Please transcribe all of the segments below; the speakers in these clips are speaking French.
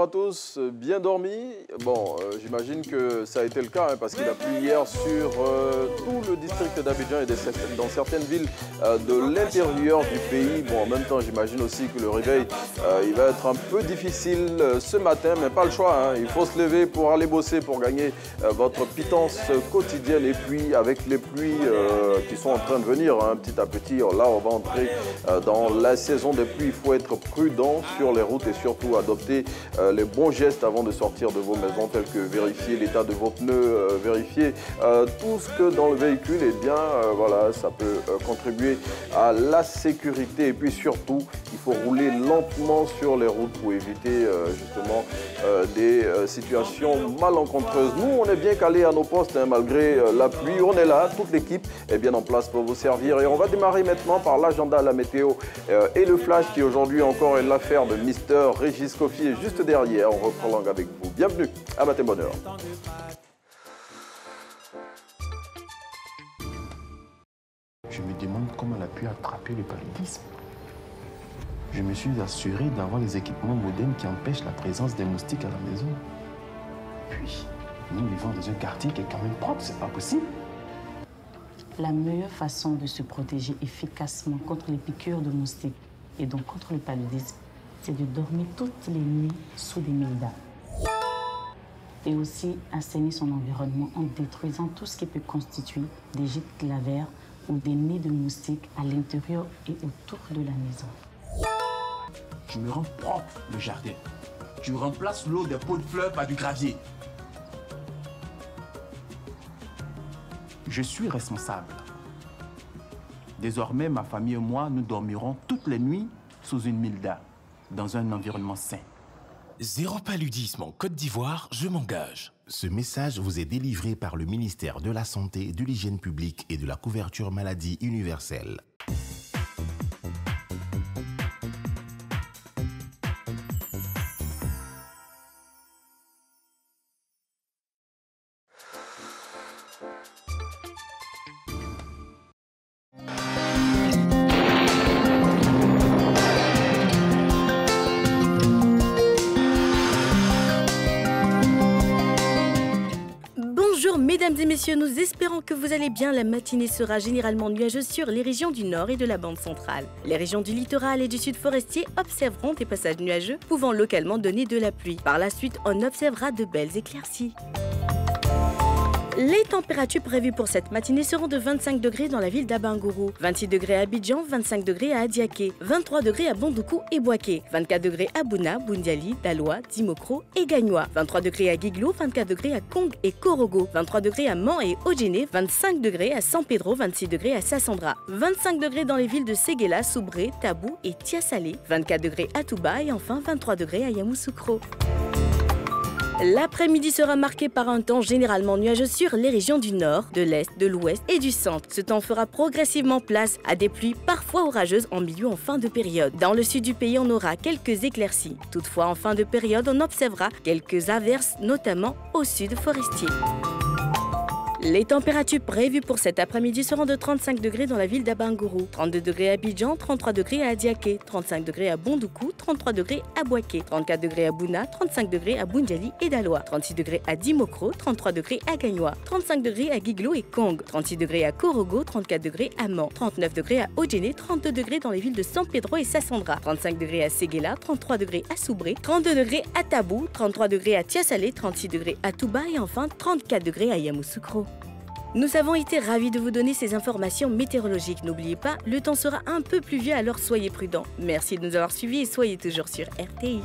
bonjour à tous, bien dormi? Bon, j'imagine que ça a été le cas hein, parce qu'il a plu hier sur tout le district d'Abidjan et dans certaines villes de l'intérieur du pays. Bon, en même temps, j'imagine aussi que le réveil, il va être un peu difficile ce matin, mais pas le choix. Hein. Il faut se lever pour aller bosser, pour gagner votre pitance quotidienne. Et puis, avec les pluies qui sont en train de venir hein, petit à petit, là, on va entrer dans la saison des pluies. Il faut être prudent sur les routes et surtout adopter les bons gestes avant de sortir de vos maisons, tels que vérifier l'état de vos pneus, vérifier tout ce que dans le véhicule, eh bien, voilà, ça peut contribuer à la sécurité. Et puis surtout, il faut rouler lentement sur les routes pour éviter justement des situations malencontreuses. Nous, on est bien calés à nos postes, hein, malgré la pluie. On est là, toute l'équipe est bien en place pour vous servir. Et on va démarrer maintenant par l'agenda, la météo et le flash qui aujourd'hui encore est l'affaire de Mister Régis Kofi. Et juste derrière, on reprend langue avec vous. Bienvenue à Matin Bonheur. Je me demande comment elle a pu attraper le paludisme. Je me suis assuré d'avoir les équipements modernes qui empêchent la présence des moustiques à la maison. Puis, nous vivons dans un quartier qui est quand même propre, c'est pas possible. La meilleure façon de se protéger efficacement contre les piqûres de moustiques et donc contre le paludisme, c'est de dormir toutes les nuits sous des mildas. Et aussi assainir son environnement en détruisant tout ce qui peut constituer des gîtes clavaires ou des nids de moustiques à l'intérieur et autour de la maison. Je me rends propre le jardin. Je remplace l'eau des pots de fleurs par du gravier. Je suis responsable. Désormais, ma famille et moi, nous dormirons toutes les nuits sous une milda, dans un environnement sain. Zéro paludisme en Côte d'Ivoire, je m'engage. Ce message vous est délivré par le ministère de la Santé, de l'Hygiène publique et de la couverture maladie universelle. Mesdames et messieurs, nous espérons que vous allez bien. La matinée sera généralement nuageuse sur les régions du nord et de la bande centrale. Les régions du littoral et du sud forestier observeront des passages nuageux pouvant localement donner de la pluie. Par la suite, on observera de belles éclaircies. Les températures prévues pour cette matinée seront de 25 degrés dans la ville d'Abangourou, 26 degrés à Abidjan, 25 degrés à Adiaké, 23 degrés à Bondoukou et Boaké, 24 degrés à Bouna, Boundiali, Daloa, Dimokro et Gagnoa, 23 degrés à Guiglo, 24 degrés à Kong et Korogo, 23 degrés à Man et Odjene, 25 degrés à San Pedro, 26 degrés à Sassandra, 25 degrés dans les villes de Séguéla, Soubré, Tabou et Tiasalé, 24 degrés à Touba et enfin 23 degrés à Yamoussoukro. L'après-midi sera marqué par un temps généralement nuageux sur les régions du nord, de l'est, de l'ouest et du centre. Ce temps fera progressivement place à des pluies parfois orageuses en milieu en fin de période. Dans le sud du pays, on aura quelques éclaircies. Toutefois, en fin de période, on observera quelques averses, notamment au sud forestier. Les températures prévues pour cet après-midi seront de 35 degrés dans la ville d'Abangourou, 32 degrés à Abidjan, 33 degrés à Adiaké, 35 degrés à Bondoukou, 33 degrés à Boaké, 34 degrés à Bouna, 35 degrés à Boundiali et Daloa, 36 degrés à Dimokro, 33 degrés à Gagnoa, 35 degrés à Guiglo et Kong, 36 degrés à Korogo, 34 degrés à Man, 39 degrés à Odjene, 32 degrés dans les villes de San Pedro et Sassandra, 35 degrés à Séguéla, 33 degrés à Soubré, 32 degrés à Tabou, 33 degrés à Tiasalé, 36 degrés à Touba et enfin 34 degrés à Yamoussoukro. Nous avons été ravis de vous donner ces informations météorologiques. N'oubliez pas, le temps sera un peu pluvieux, alors soyez prudents. Merci de nous avoir suivis et soyez toujours sur RTI.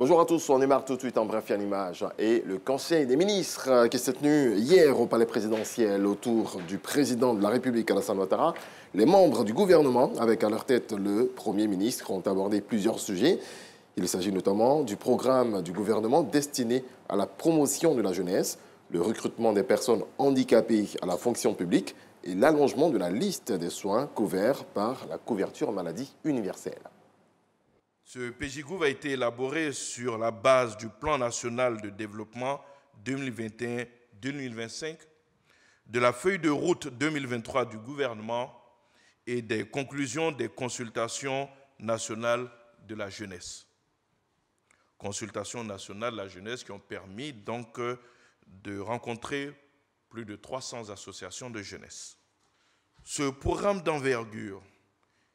Bonjour à tous, on démarre tout de suite en bref en image. Et le Conseil des ministres qui s'est tenu hier au palais présidentiel autour du président de la République, Alassane Ouattara, les membres du gouvernement, avec à leur tête le Premier ministre, ont abordé plusieurs sujets. Il s'agit notamment du programme du gouvernement destiné à la promotion de la jeunesse, le recrutement des personnes handicapées à la fonction publique et l'allongement de la liste des soins couverts par la couverture maladie universelle. Ce PJGouv a été élaboré sur la base du Plan national de développement 2021-2025, de la feuille de route 2023 du gouvernement et des conclusions des consultations nationales de la jeunesse. Consultations nationales de la jeunesse qui ont permis donc de rencontrer plus de 300 associations de jeunesse. Ce programme d'envergure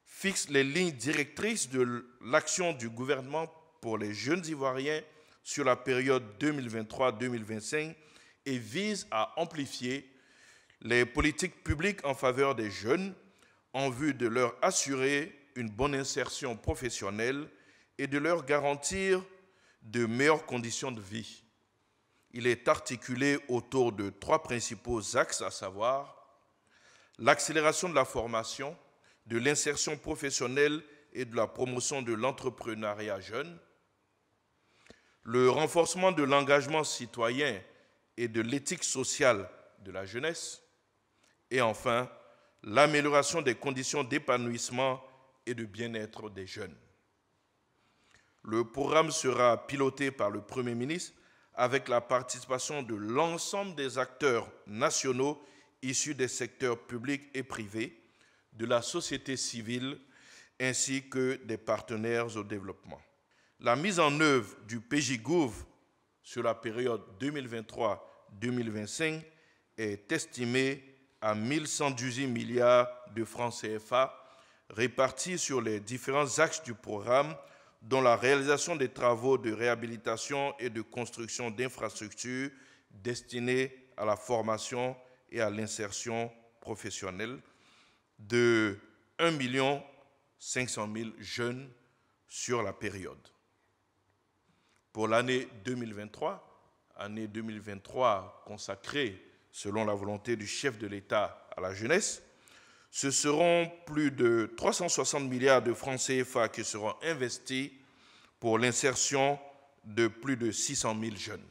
fixe les lignes directrices de l'action du gouvernement pour les jeunes Ivoiriens sur la période 2023-2025 et vise à amplifier les politiques publiques en faveur des jeunes en vue de leur assurer une bonne insertion professionnelle et de leur garantir de meilleures conditions de vie. Il est articulé autour de 3 principaux axes, à savoir l'accélération de la formation, de l'insertion professionnelle et de la promotion de l'entrepreneuriat jeune, le renforcement de l'engagement citoyen et de l'éthique sociale de la jeunesse, et enfin, l'amélioration des conditions d'épanouissement et de bien-être des jeunes. Le programme sera piloté par le Premier ministre avec la participation de l'ensemble des acteurs nationaux issus des secteurs publics et privés, de la société civile ainsi que des partenaires au développement. La mise en œuvre du PJGouv sur la période 2023-2025 est estimée à 1118 milliards de francs CFA répartis sur les différents axes du programme, dont la réalisation des travaux de réhabilitation et de construction d'infrastructures destinées à la formation et à l'insertion professionnelle de 1 500 000 jeunes sur la période. Pour l'année 2023 consacrée, selon la volonté du chef de l'État, à la jeunesse, ce seront plus de 360 milliards de francs CFA qui seront investis pour l'insertion de plus de 600 000 jeunes.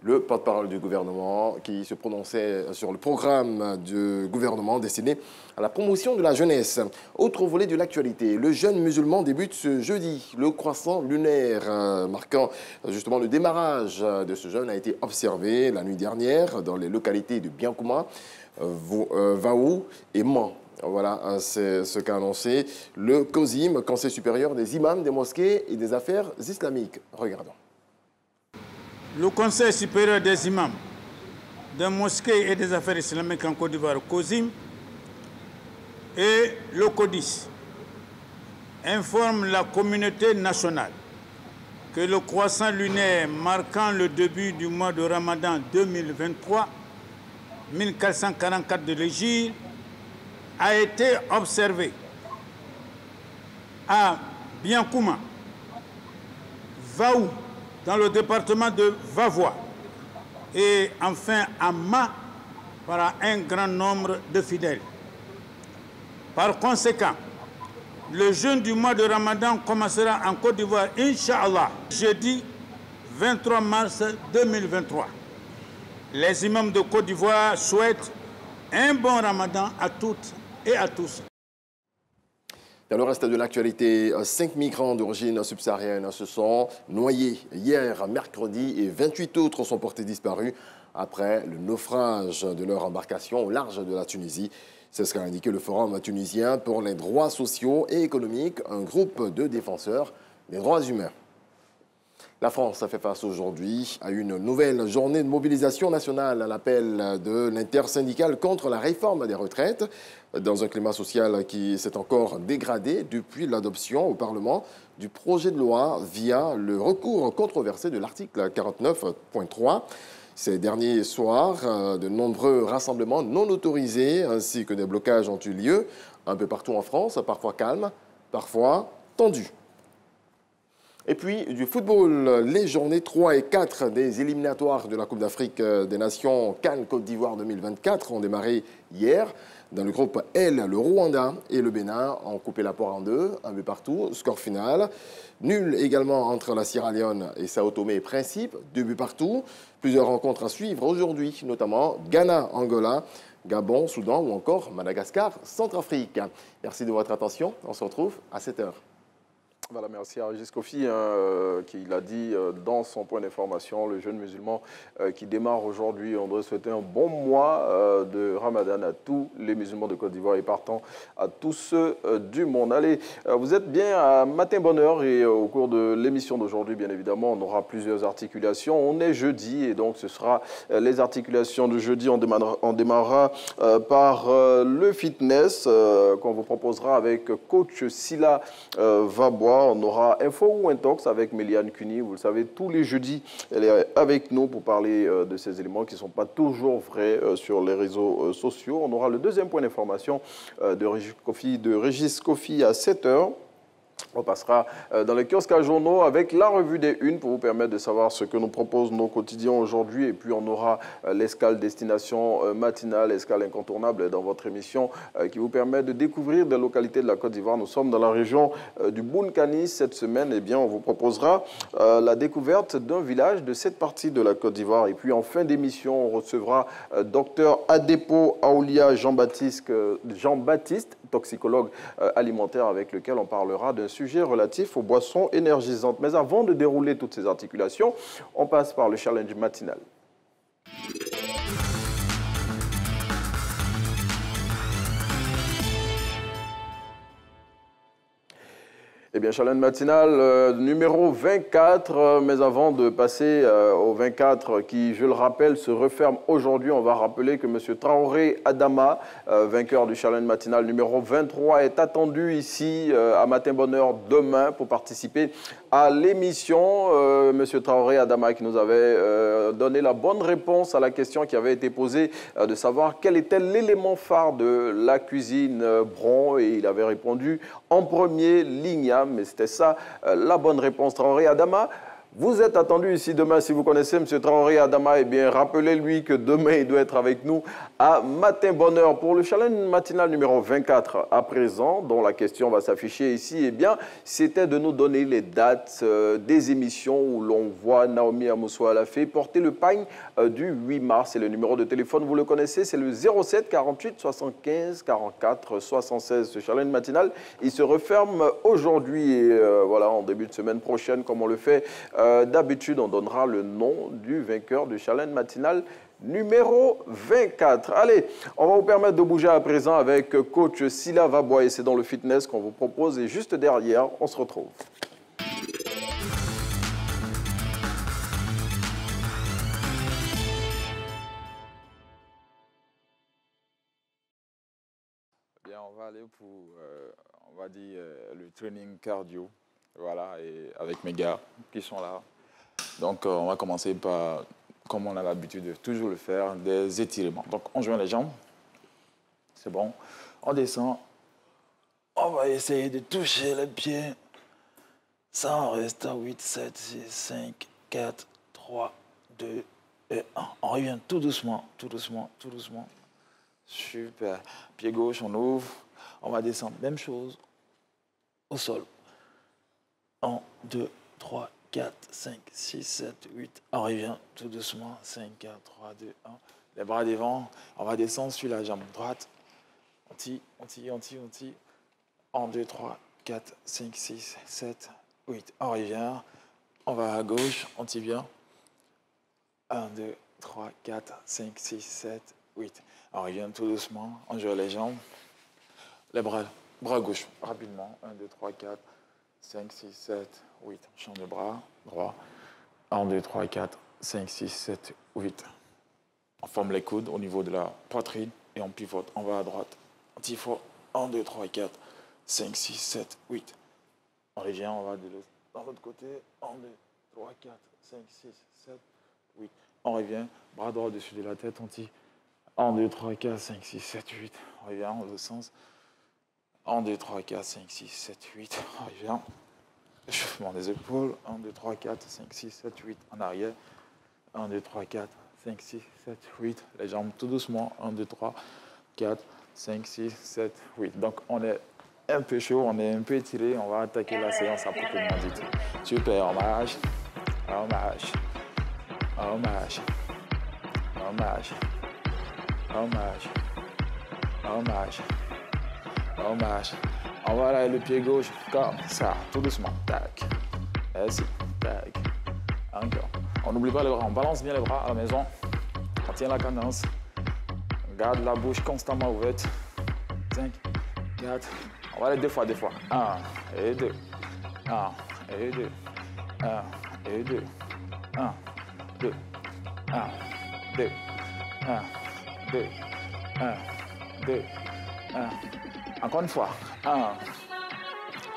Le porte-parole du gouvernement qui se prononçait sur le programme du gouvernement destiné à la promotion de la jeunesse. Autre volet de l'actualité, le jeûne musulman débute ce jeudi. Le croissant lunaire marquant justement le démarrage de ce jeûne a été observé la nuit dernière dans les localités de Biankouma, Vaou et Mans. Voilà, c'est ce qu'a annoncé le COSIM, Conseil supérieur des imams des mosquées et des affaires islamiques. Regardons. Le Conseil supérieur des imams des mosquées et des affaires islamiques en Côte d'Ivoire, COSIM, et le CODIS informent la communauté nationale que le croissant lunaire marquant le début du mois de Ramadan 2023, 1444 de l'Hégire, a été observé à Biankouma, Vaou, dans le département de Vavois, et enfin à Ma, par un grand nombre de fidèles. Par conséquent, le jeûne du mois de Ramadan commencera en Côte d'Ivoire, Inch'Allah, jeudi 23 mars 2023. Les imams de Côte d'Ivoire souhaitent un bon Ramadan à toutes et à tous. Dans le reste de l'actualité, 5 migrants d'origine subsaharienne se sont noyés hier, mercredi, et 28 autres sont portés disparus après le naufrage de leur embarcation au large de la Tunisie. C'est ce qu'a indiqué le Forum tunisien pour les droits sociaux et économiques, un groupe de défenseurs des droits humains. La France a fait face aujourd'hui à une nouvelle journée de mobilisation nationale à l'appel de l'intersyndicale contre la réforme des retraites, dans un climat social qui s'est encore dégradé depuis l'adoption au Parlement du projet de loi via le recours controversé de l'article 49.3. Ces derniers soirs, de nombreux rassemblements non autorisés ainsi que des blocages ont eu lieu un peu partout en France, parfois calmes, parfois tendus. Et puis, du football, les journées 3 et 4 des éliminatoires de la Coupe d'Afrique des Nations CAN Côte d'Ivoire 2024 ont démarré hier. Dans le groupe L, le Rwanda et le Bénin ont coupé la poire en deux, un but partout. Score final, nul également entre la Sierra Leone et Sao Tomé et Principe, 2 buts partout. Plusieurs rencontres à suivre aujourd'hui, notamment Ghana, Angola, Gabon, Soudan ou encore Madagascar, Centrafrique. Merci de votre attention. On se retrouve à 7 h. Voilà, merci à Régis Kofi qui l'a dit dans son point d'information, le jeûne musulman qui démarre aujourd'hui. On doit souhaiter un bon mois de Ramadan à tous les musulmans de Côte d'Ivoire et partant à tous ceux du monde. Allez, vous êtes bien à Matin Bonheur et au cours de l'émission d'aujourd'hui, bien évidemment, on aura plusieurs articulations. On est jeudi et donc ce sera les articulations de jeudi. On démarrera par le fitness qu'on vous proposera avec coach Sila Vabois. On aura Info ou Intox avec Méliane Cuny. Vous le savez, tous les jeudis, elle est avec nous pour parler de ces éléments qui ne sont pas toujours vrais sur les réseaux sociaux. On aura le deuxième point d'information de Régis Kofi à 7 h. On passera dans les kiosques à journaux avec la revue des unes pour vous permettre de savoir ce que nous proposent nos quotidiens aujourd'hui. Et puis, on aura l'escale destination matinale, escale incontournable dans votre émission qui vous permet de découvrir des localités de la Côte d'Ivoire. Nous sommes dans la région du Bounkani cette semaine. Eh bien, on vous proposera la découverte d'un village de cette partie de la Côte d'Ivoire. Et puis, en fin d'émission, on recevra Dr Adepo Aoulia Jean-Baptiste, toxicologue alimentaire, avec lequel on parlera d'un sujet relatif aux boissons énergisantes. Mais avant de dérouler toutes ces articulations, on passe par le challenge matinal. Eh bien, challenge matinal numéro 24, mais avant de passer au 24 qui, je le rappelle, se referme aujourd'hui, on va rappeler que M. Traoré Adama, vainqueur du challenge matinal numéro 23, est attendu ici à Matin Bonheur demain pour participer à l'émission. M. Traoré Adama qui nous avait donné la bonne réponse à la question qui avait été posée de savoir quel était l'élément phare de la cuisine Bron, et il avait répondu en premier l'igname. Mais c'était ça la bonne réponse. Traoré Adama, vous êtes attendu ici demain. Si vous connaissez M. Traoré Adama, eh bien, rappelez-lui que demain, il doit être avec nous à Matin Bonheur pour le challenge matinal numéro 24 à présent, dont la question va s'afficher ici. Eh bien, c'était de nous donner les dates des émissions où l'on voit Naomi Amousso Alafé porter le pagne du 8 mars. Et le numéro de téléphone, vous le connaissez, c'est le 07 48 75 44 76. Ce challenge matinal, il se referme aujourd'hui. Et voilà, en début de semaine prochaine, comme on le fait d'habitude, on donnera le nom du vainqueur du challenge matinal numéro 24. Allez, on va vous permettre de bouger à présent avec coach Sila Vabois et c'est dans le fitness qu'on vous propose. Et juste derrière, on se retrouve. Bien, on va aller pour, on va dire, le training cardio. Voilà, et avec mes gars qui sont là. Donc, on va commencer par, comme on a l'habitude de toujours le faire, des étirements. Donc, on joint les jambes. C'est bon. On descend. On va essayer de toucher les pieds. Ça, on reste à 8, 7, 6, 5, 4, 3, 2 et 1. On revient tout doucement, tout doucement, tout doucement. Super. Pied gauche, on ouvre. On va descendre. Même chose au sol. 1, 2, 3, 4, 5, 6, 7, 8. On revient tout doucement. 5, 4, 3, 2, 1. Les bras devant. On va descendre sur la jambe droite. On tire, on tire, on tire, on tire. 1, 2, 3, 4, 5, 6, 7, 8. On revient. On va à gauche. On tire bien. 1, 2, 3, 4, 5, 6, 7, 8. On revient tout doucement. On joue les jambes. Les bras gauche. Rapidement. 1, 2, 3, 4. 5, 6, 7, 8. On change de bras, droit. 1, 2, 3, 4, 5, 6, 7, 8. On forme les coudes au niveau de la poitrine et on pivote. On va à droite. On tire fort. 1, 2, 3, 4, 5, 6, 7, 8. On revient, on va de l'autre côté. 1, 2, 3, 4, 5, 6, 7, 8. On revient, bras droit au-dessus de la tête, on tire. 1, 2, 3, 4, 5, 6, 7, 8. On revient dans l'autre sens. 1, 2, 3, 4, 5, 6, 7, 8. On revient. Échauffement des épaules. 1, 2, 3, 4, 5, 6, 7, 8. En arrière. 1, 2, 3, 4, 5, 6, 7, 8. Les jambes tout doucement. 1, 2, 3, 4, 5, 6, 7, 8. Donc, on est un peu chaud, on est un peu étiré. On va attaquer la séance à proprement dit. Super, on marche. On marche. On marche. On marche. On marche. On marche. On marche. On va aller le pied gauche comme ça, tout doucement. Tac. Ainsi. Tac. Encore. On n'oublie pas les bras. On balance bien les bras à la maison. On tient la cadence. On garde la bouche constamment ouverte. 5, 4. On va aller deux fois. 1 et 2. 1 et 2. 1 et 2. 1, 2. 1, 2. 1, 2. 1, 2. 1. Encore une fois. 1.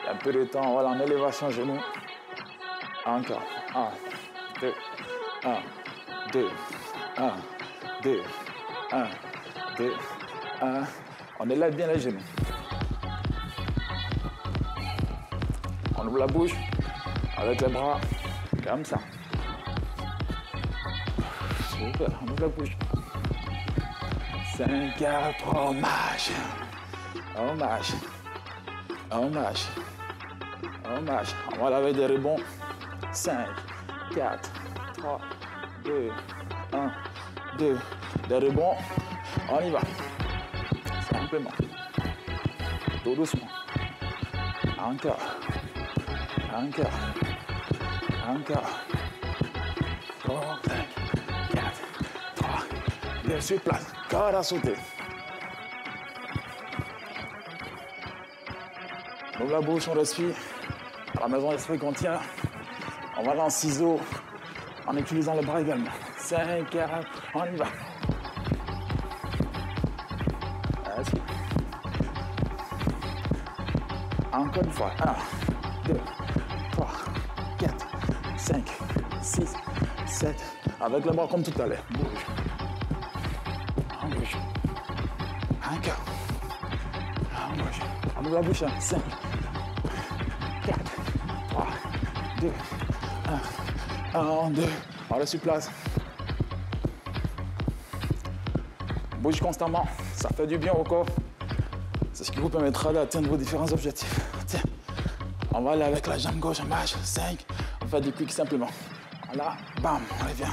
Un peu de temps. Voilà, en élévation genou. Encore. 1, 2. 1, 2. 1, 2. 1, 2. 1. On élève bien les genoux. On ouvre la bouche avec les bras comme ça. Super, on ouvre la bouche. 5, 4, on marche. On marche. On marche. On marche. On va laver des rebonds. 5, 4, 3, 2, 1, 2. Des rebonds. On y va. Simplement. Tout doucement. Encore. Encore. Encore. 4, 5, 4, 3, 2, sur place. Corde à sauter. On ouvre la bouche, on respire. À la maison, l'esprit qu'on tient. On va dans ciseaux en utilisant les bras également. 5, 4, on y va. Ainsi. Encore une fois. 1, 2, 3, 4, 5, 6, 7. Avec les bras comme tout à l'heure. Bouge. On bouge. Encore. On bouge. On ouvre la bouche. 5, 4, 3, 2, 1. 1, 2. On reste sur place. Bouge constamment. Ça fait du bien au corps. C'est ce qui vous permettra d'atteindre vos différents objectifs. Tiens. On va aller avec la jambe gauche en marche. 5. On fait du quick simplement. Voilà. Bam. On revient.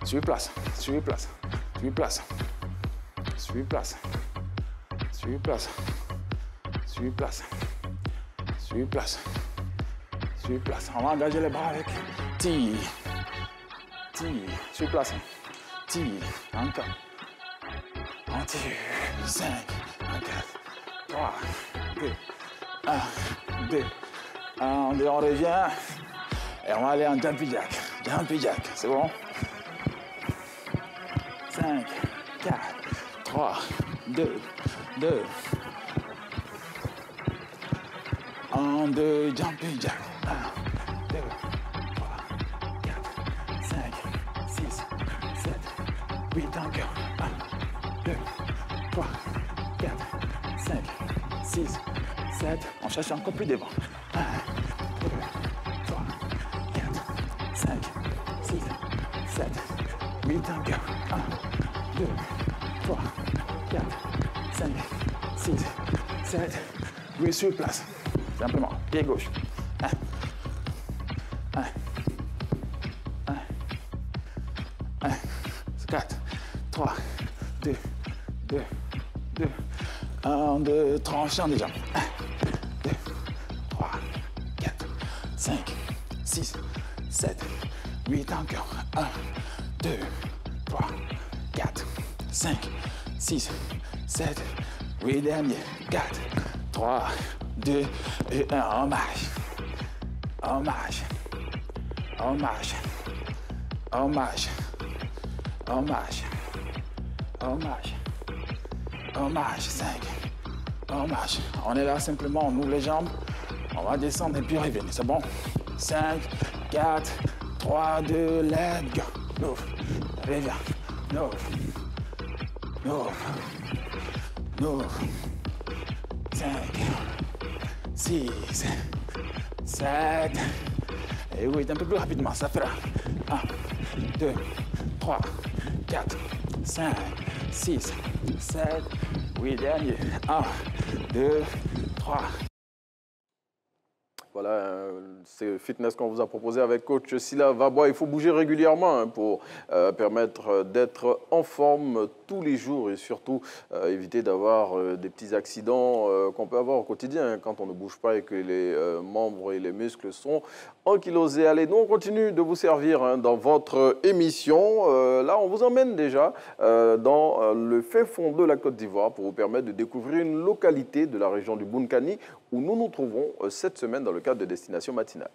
Sur place. Sur place. Sur place. Sur place. Sur place. Sur place. Sur place. Sur place. On va engager les bras avec. Tire. Tire. Sur place. Tire. Encore. On tire. 5. 4. 3. 2. 1. 2. 1. 2. On revient. Et on va aller en jumpy jack. Jumpy jack. C'est bon? 5. 4. 3. 2. 2. 1, 2, jumping jack. 1, 2, 3, 4, 5, 6, 7, 8, encore. 1, 2, 3, 4, 5, 6, 7. On cherche encore plus devant. 1, 2, 3, 4, 5, 6, 7, 8, encore. 1, 2, 3, 4, 5, 6, 7. 8 sur place. Simplement, pied gauche. 1, 1, 1, 1, 4, 3, 2, 2, 2, 1, 2, tranchant déjà. 1, 2, 3, 4, 5, 6, 7, 8, encore. 1, 2, 3, 4, 5, 6, 7, 8, dernier. 4, 3, 2 et 1, on marche. On marche. On marche. On marche. On marche. On marche. On marche. 5. On marche. On est là simplement, on ouvre les jambes. On va descendre et puis revenir. C'est bon? 5, 4, 3, 2, let's go. Move. Reviens. Move. Move. Move. 5. 6, 7. Et oui, un peu plus rapidement, ça fera 1, 2, 3, 4, 5, 6, 7. Oui, dernier. 1, 2, 3. Voilà, c'est fitness qu'on vous a proposé avec coach Sila Vabois. Il faut bouger régulièrement pour permettre d'être en forme tous les jours et surtout éviter d'avoir des petits accidents qu'on peut avoir au quotidien quand on ne bouge pas et que les membres et les muscles sont ankylosés. Allez, nous on continue de vous servir dans votre émission. Là, on vous emmène déjà dans le fin fond de la Côte d'Ivoire pour vous permettre de découvrir une localité de la région du Bounkani où nous nous trouvons cette semaine dans le cadre de Destination Matinale.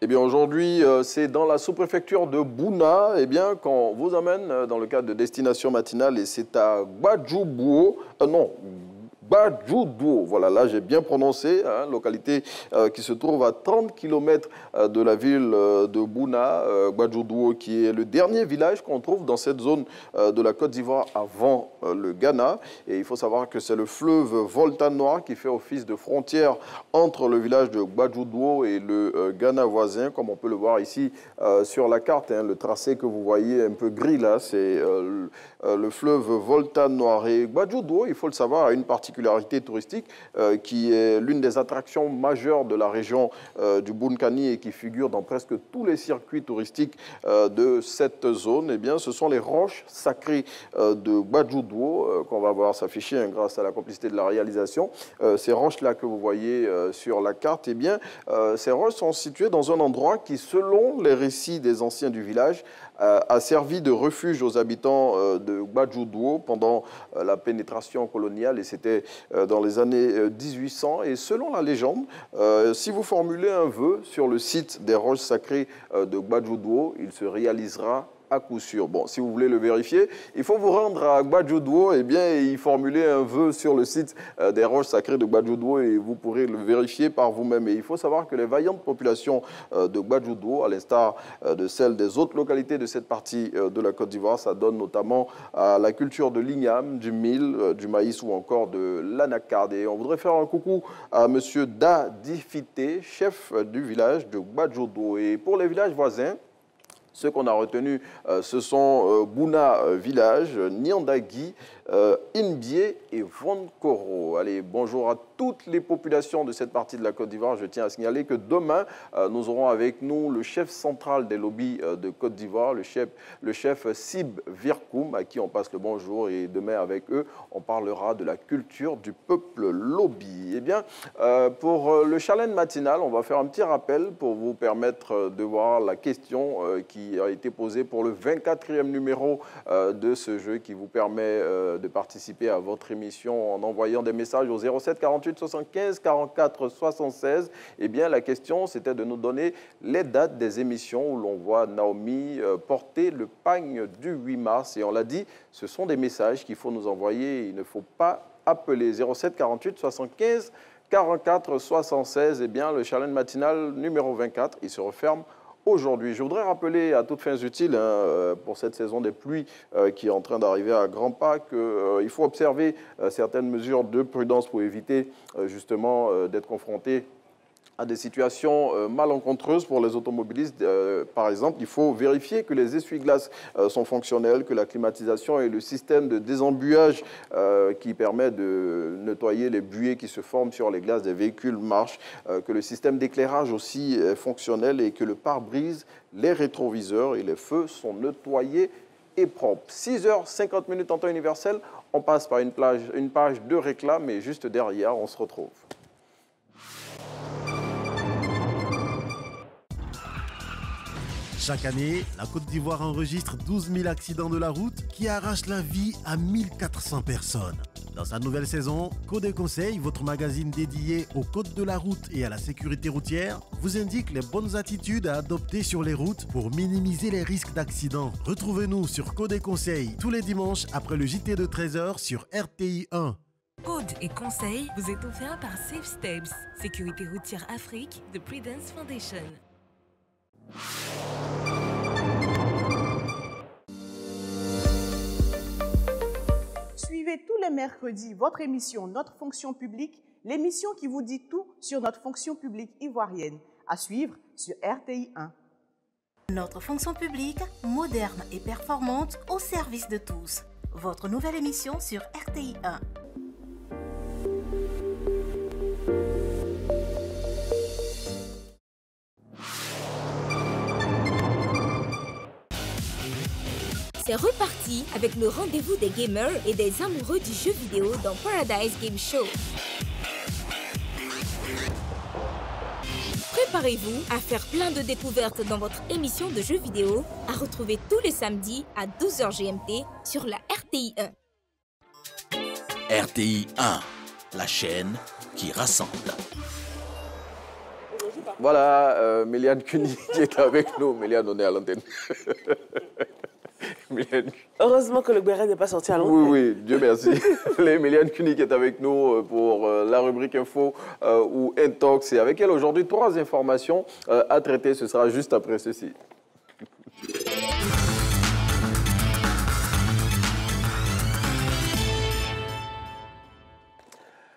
Eh bien, aujourd'hui, c'est dans la sous-préfecture de Bouna qu'on vous emmène dans le cadre de Destination Matinale et c'est à Gbadjoubouo, Gbadjoudouo, voilà, là j'ai bien prononcé, localité qui se trouve à 30 km de la ville de Bouna, Gbadjoudouo, qui est le dernier village qu'on trouve dans cette zone de la Côte d'Ivoire avant le Ghana. Et il faut savoir que c'est le fleuve Volta Noir qui fait office de frontière entre le village de Gbadjoudouo et le Ghana voisin, comme on peut le voir ici sur la carte. Le tracé que vous voyez un peu gris là, c'est le fleuve Volta Noir. Et Gbadjoudouo, il faut le savoir, a une particularité touristique qui est l'une des attractions majeures de la région du Bounkani et qui figure dans presque tous les circuits touristiques de cette zone. Eh bien, ce sont les roches sacrées de Gbadjoudouo qu'on va voir s'afficher grâce à la complicité de la réalisation. Ces roches-là que vous voyez sur la carte, eh bien, ces roches sont situées dans un endroit qui, selon les récits des anciens du village, a servi de refuge aux habitants de Gbadjoudouo pendant la pénétration coloniale et c'était dans les années 1800. Et selon la légende, si vous formulez un vœu sur le site des roches sacrées de Gbadjoudouo, il se réalisera à coup sûr. Bon, si vous voulez le vérifier, il faut vous rendre à Gbadjoudouo et y formuler un vœu sur le site des roches sacrées de Gbadjoudouo et vous pourrez le vérifier par vous-même. Et il faut savoir que les vaillantes populations de Gbadjoudouo, à l'instar de celles des autres localités de cette partie de la Côte d'Ivoire, ça donne notamment à la culture de l'igname, du mil, du maïs ou encore de l'anacarde. Et on voudrait faire un coucou à M. Da Difité, chef du village de Gbadjoudouo. Et pour les villages voisins, ceux qu'on a retenus, ce sont Bouna Village, Niandagui, Inbié et Vonkoro. Allez, bonjour à toutes les populations de cette partie de la Côte d'Ivoire. Je tiens à signaler que demain, nous aurons avec nous le chef central des lobbies de Côte d'Ivoire, le chef Sib Virkoum, à qui on passe le bonjour. Et demain, avec eux, on parlera de la culture du peuple lobby. Eh bien, pour le challenge matinal, on va faire un petit rappel pour vous permettre de voir la question qui a été posée pour le 24e numéro de ce jeu qui vous permet de participer à votre émission en envoyant des messages au 07 48 75 44 76. Eh bien, la question, c'était de nous donner les dates des émissions où l'on voit Naomi porter le pagne du 8 mars. Et on l'a dit, ce sont des messages qu'il faut nous envoyer. Il ne faut pas appeler 07 48 75 44 76. Eh bien, le challenge matinal numéro 24, il se referme aujourd'hui. Je voudrais rappeler à toutes fins utiles, pour cette saison des pluies qui est en train d'arriver à grands pas, qu'il faut observer certaines mesures de prudence pour éviter justement d'être confronté à des situations malencontreuses pour les automobilistes. Par exemple, il faut vérifier que les essuie-glaces sont fonctionnels, que la climatisation et le système de désembuage qui permet de nettoyer les buées qui se forment sur les glaces des véhicules marchent, que le système d'éclairage aussi est fonctionnel et que le pare-brise, les rétroviseurs et les feux sont nettoyés et propres. 6h50 en temps universel, on passe par une page de réclame et juste derrière, on se retrouve. Chaque année, la Côte d'Ivoire enregistre 12 000 accidents de la route qui arrachent la vie à 1400 personnes. Dans sa nouvelle saison, Code Conseil, votre magazine dédié aux codes de la route et à la sécurité routière, vous indique les bonnes attitudes à adopter sur les routes pour minimiser les risques d'accidents. Retrouvez-nous sur Code Conseil tous les dimanches après le JT de 13h sur RTI 1. Code et conseil vous est offert par Safe Steps, Sécurité routière Afrique de Prudence Foundation. Suivez tous les mercredis votre émission Notre fonction publique, l'émission qui vous dit tout sur notre fonction publique ivoirienne, à suivre sur RTI 1. Notre fonction publique, moderne et performante, au service de tous. Votre nouvelle émission sur RTI 1. C'est reparti avec le rendez-vous des gamers et des amoureux du jeu vidéo dans Paradise Game Show. Préparez-vous à faire plein de découvertes dans votre émission de jeux vidéo, à retrouver tous les samedis à 12h GMT sur la RTI 1. RTI 1, la chaîne qui rassemble. Voilà, Méliane Cuny qui est avec nous. Méliane, on est à l'antenne. Heureusement que le béret n'est pas sorti à l'antenne. Oui, oui, Dieu merci. Méliane Cuny qui est avec nous pour la rubrique info ou Intox. Et avec elle aujourd'hui, 3 informations à traiter. Ce sera juste après ceci.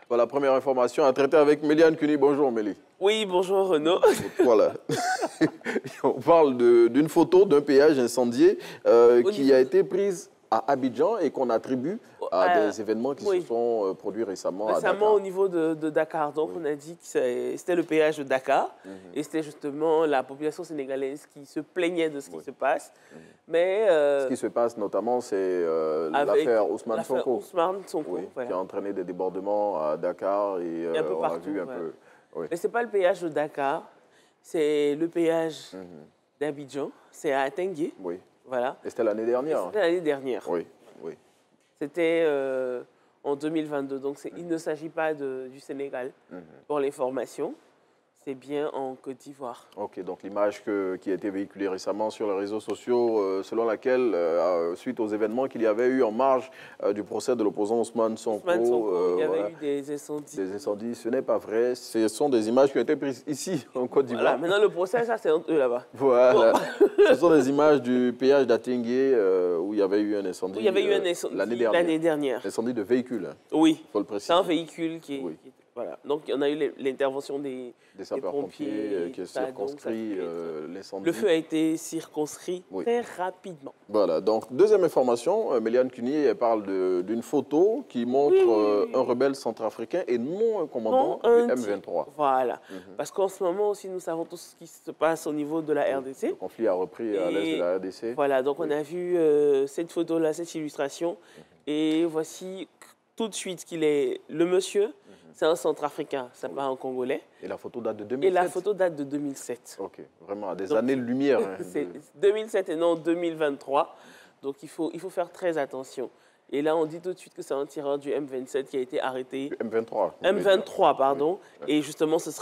Voilà, première information à traiter avec Méliane Cuny. Bonjour Mélie. Oui, bonjour Renaud. Voilà. On parle d'une photo d'un péage incendié qui a été prise à Abidjan et qu'on attribue à des événements qui se sont produits récemment à Dakar. Au niveau de Dakar. Donc on a dit que c'était le péage de Dakar et c'était justement la population sénégalaise qui se plaignait de ce qui se passe. Mais ce qui se passe notamment, c'est l'affaire Ousmane Sonko, qui a entraîné des débordements à Dakar et un peu on partout, a vu un peu. Oui. Mais ce n'est pas le péage de Dakar, c'est le péage d'Abidjan, c'est à Tengué. Oui. Voilà. Et c'était l'année dernière. C'était l'année dernière. Oui, oui. C'était en 2022, donc il ne s'agit pas du Sénégal pour les formations. C'est bien en Côte d'Ivoire. Ok, donc l'image qui a été véhiculée récemment sur les réseaux sociaux, selon laquelle, suite aux événements qu'il y avait eu en marge du procès de l'opposant Ousmane Sonko, il y avait eu des incendies. Des incendies, ce n'est pas vrai. Ce sont des images qui ont été prises ici, en Côte d'Ivoire. Voilà, maintenant le procès, ça c'est entre eux là-bas. Voilà. Ce sont des images du péage d'Atingué où il y avait eu un incendie. Il y avait eu un incendie l'année dernière. Incendie de véhicule. Oui. Il faut le préciser. C'est un véhicule qui est... Voilà. Donc, on a eu l'intervention des sapeurs-pompiers qui ont circonscrit l'incendie. Le feu a été circonscrit très rapidement. Voilà. Donc, deuxième information, Méliane Cuny, elle parle d'une photo qui montre un rebelle centrafricain et non un commandant du M23. Voilà. Parce qu'en ce moment aussi, nous savons tout ce qui se passe au niveau de la RDC. Le conflit a repris à l'est de la RDC. Voilà. Donc, on a vu cette photo-là, cette illustration. Et voici tout de suite qu'il est le monsieur. C'est un centrafricain, c'est pas un Congolais. Et la photo date de 2007 Et la photo date de 2007. Ok, vraiment à des années-lumière. C'est 2007 et non 2023. Donc il faut faire très attention. Et là, on dit tout de suite que c'est un tireur du M27 qui a été arrêté. M23. M23, pardon. Oui. Et justement, il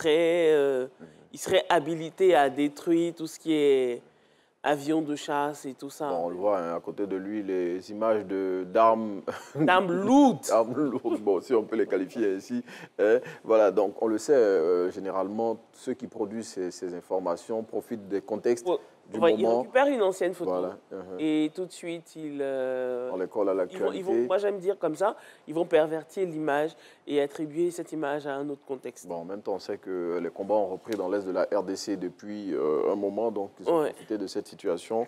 serait habilité à détruire tout ce qui est avions de chasse et tout ça. Bon, on le voit, à côté de lui, les images d'armes... D'armes lourdes. Armes lourdes, bon, si on peut les qualifier ainsi. Voilà, donc on le sait, généralement, ceux qui produisent ces informations profitent des contextes du moment. Ils récupèrent une ancienne photo voilà. Et tout de suite, on les colle à l'actualité. Moi, j'aime dire comme ça, ils vont pervertir l'image et attribuer cette image à un autre contexte. Bon, en même temps, on sait que les combats ont repris dans l'est de la RDC depuis un moment, donc ils ont profité de cette situation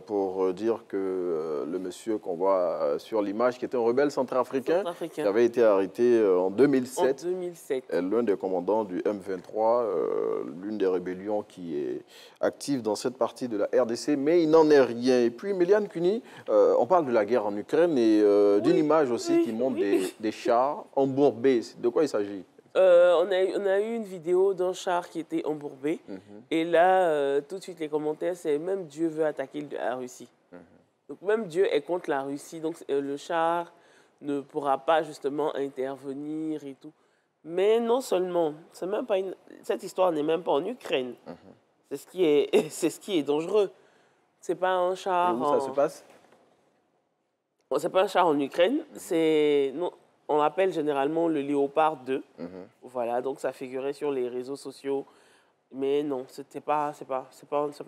pour dire que le monsieur qu'on voit sur l'image, qui était un rebelle centrafricain, qui avait été arrêté en 2007, est l'un des commandants du M23, l'une des rébellions qui est active dans cette partie de la RDC, mais il n'en est rien. Et puis, Méliane Cuny, on parle de la guerre en Ukraine et d'une image aussi qui montre des chars embourbés. De quoi il s'agit? On a eu une vidéo d'un char qui était embourbé. Et là, tout de suite, les commentaires, c'est même Dieu veut attaquer la Russie. Donc, même Dieu est contre la Russie. Donc, le char ne pourra pas justement intervenir et tout. Mais non seulement, même pas cette histoire n'est même pas en Ukraine. C'est ce qui est dangereux. C'est pas un char. Et où ça se passe? C'est pas un char en Ukraine. On l'appelle généralement le Léopard 2. Voilà, donc ça figurait sur les réseaux sociaux Mais non, c'est pas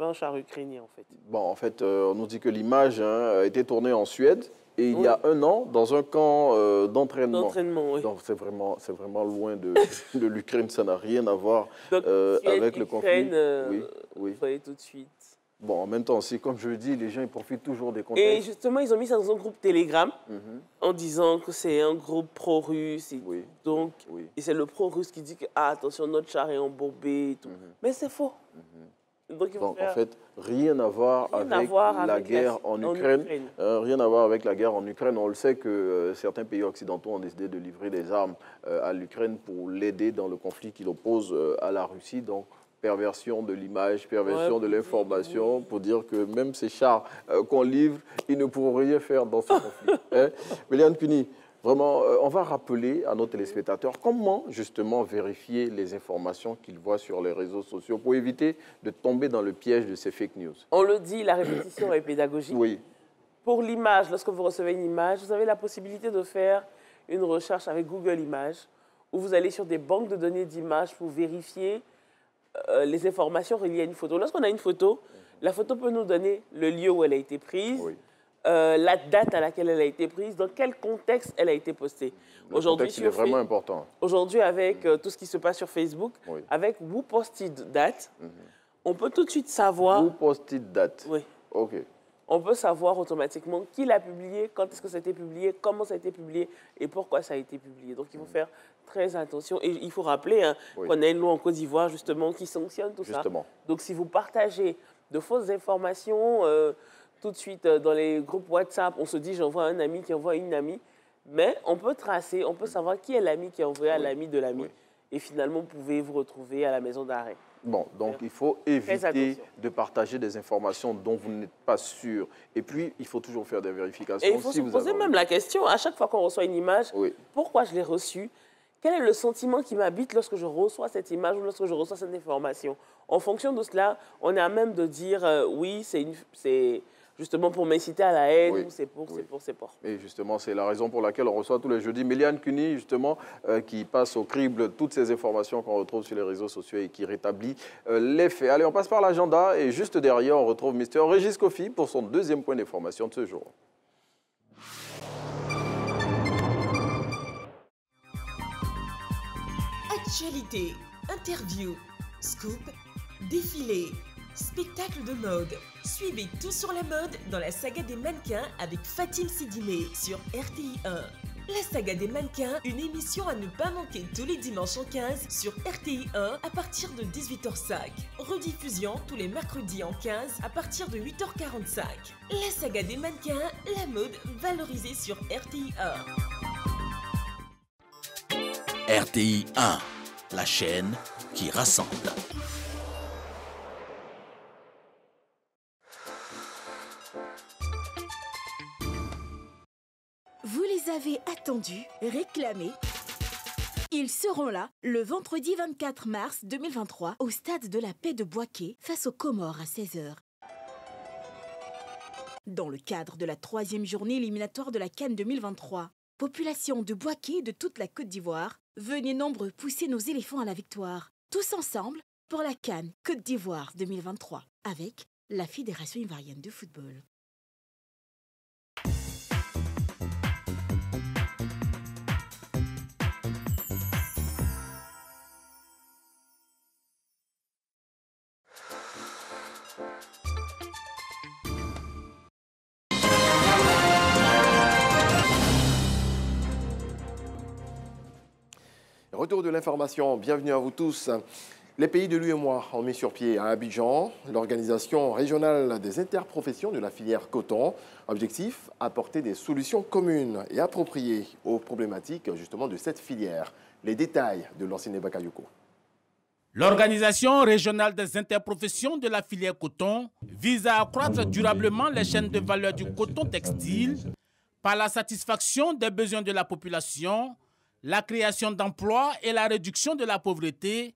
un char ukrainien en fait. Bon, en fait, on nous dit que l'image a été tournée en Suède et il y a un an dans un camp d'entraînement. Oui. Donc c'est vraiment loin de l'Ukraine, ça n'a rien à voir Donc, avec le conflit. Oui. Vous voyez tout de suite. Bon, en même temps aussi, comme je le dis, les gens ils profitent toujours des contextes. Et justement, ils ont mis ça dans un groupe Telegram en disant que c'est un groupe pro-russe. Et c'est le pro-russe qui dit que attention, notre char est embourbé et tout. Mais c'est faux. Donc en fait, rien à voir avec la guerre en Ukraine. Rien à voir avec la guerre en Ukraine. On le sait que certains pays occidentaux ont décidé de livrer des armes à l'Ukraine pour l'aider dans le conflit qui l'oppose à la Russie. Donc, perversion de l'image, perversion de l'information, pour dire que même ces chars qu'on livre, ils ne pourront rien faire dans ce conflit. Méliane Cuny, vraiment, on va rappeler à nos téléspectateurs comment justement vérifier les informations qu'ils voient sur les réseaux sociaux pour éviter de tomber dans le piège de ces fake news. On le dit, la répétition est pédagogique. Oui. Pour l'image, lorsque vous recevez une image, vous avez la possibilité de faire une recherche avec Google Images, où vous allez sur des banques de données d'images pour vérifier les informations reliées à une photo. Lorsqu'on a une photo, la photo peut nous donner le lieu où elle a été prise, la date à laquelle elle a été prise, dans quel contexte elle a été postée. Aujourd'hui, c'est vraiment important. Aujourd'hui, avec tout ce qui se passe sur Facebook, avec Who Posted That, on peut tout de suite savoir... Who Posted That. Oui. OK. On peut savoir automatiquement qui l'a publié, quand est-ce que ça a été publié, comment ça a été publié et pourquoi ça a été publié. Donc, il faut faire très attention. Et il faut rappeler qu'on a une loi en Côte d'Ivoire, justement, qui sanctionne tout ça. Donc, si vous partagez de fausses informations, tout de suite, dans les groupes WhatsApp, on se dit, j'envoie un ami qui envoie une amie. Mais on peut tracer, on peut savoir qui est l'ami qui a envoyé à l'ami de l'ami. Et finalement, vous pouvez vous retrouver à la maison d'arrêt. Bon, donc il faut éviter de partager des informations dont vous n'êtes pas sûr. Et puis, il faut toujours faire des vérifications. Et il faut se poser même la question, à chaque fois qu'on reçoit une image, pourquoi je l'ai reçue? Quel est le sentiment qui m'habite lorsque je reçois cette image ou lorsque je reçois cette information? En fonction de cela, on est à même de dire, oui, c'est justement pour m'inciter à la haine, ou c'est pour. Et justement, c'est la raison pour laquelle on reçoit tous les jeudis Méliane Cuny, justement, qui passe au crible toutes ces informations qu'on retrouve sur les réseaux sociaux et qui rétablit les faits. Allez, on passe par l'agenda et juste derrière, on retrouve Mr. Régis Kofi pour son deuxième point d'information de ce jour. Actualité, interview, scoop, défilé, spectacle de mode. Suivez tout sur la mode dans la saga des mannequins avec Fatim Sidine sur RTI 1. La saga des mannequins, une émission à ne pas manquer tous les dimanches en 15 sur RTI 1 à partir de 18h05. Rediffusion tous les mercredis en 15 à partir de 8h45. La saga des mannequins, la mode valorisée sur RTI 1. RTI 1, la chaîne qui rassemble. Vous les avez attendus, réclamés. Ils seront là le vendredi 24 mars 2023 au Stade de la Paix de Bouaké face aux Comores à 16h. Dans le cadre de la 3e journée éliminatoire de la CAN 2023, population de Bouaké et de toute la Côte d'Ivoire, venez nombreux pousser nos éléphants à la victoire. Tous ensemble pour la CAN Côte d'Ivoire 2023 avec la Fédération ivoirienne de football. Retour de l'information, bienvenue à vous tous. Les pays de l'UEMOA ont mis sur pied à Abidjan l'organisation régionale des interprofessions de la filière coton. Objectif, apporter des solutions communes et appropriées aux problématiques justement de cette filière. Les détails de Lansine Bakayoko. L'Organisation régionale des interprofessions de la filière coton vise à accroître durablement les chaînes de valeur du coton textile par la satisfaction des besoins de la population, la création d'emplois et la réduction de la pauvreté,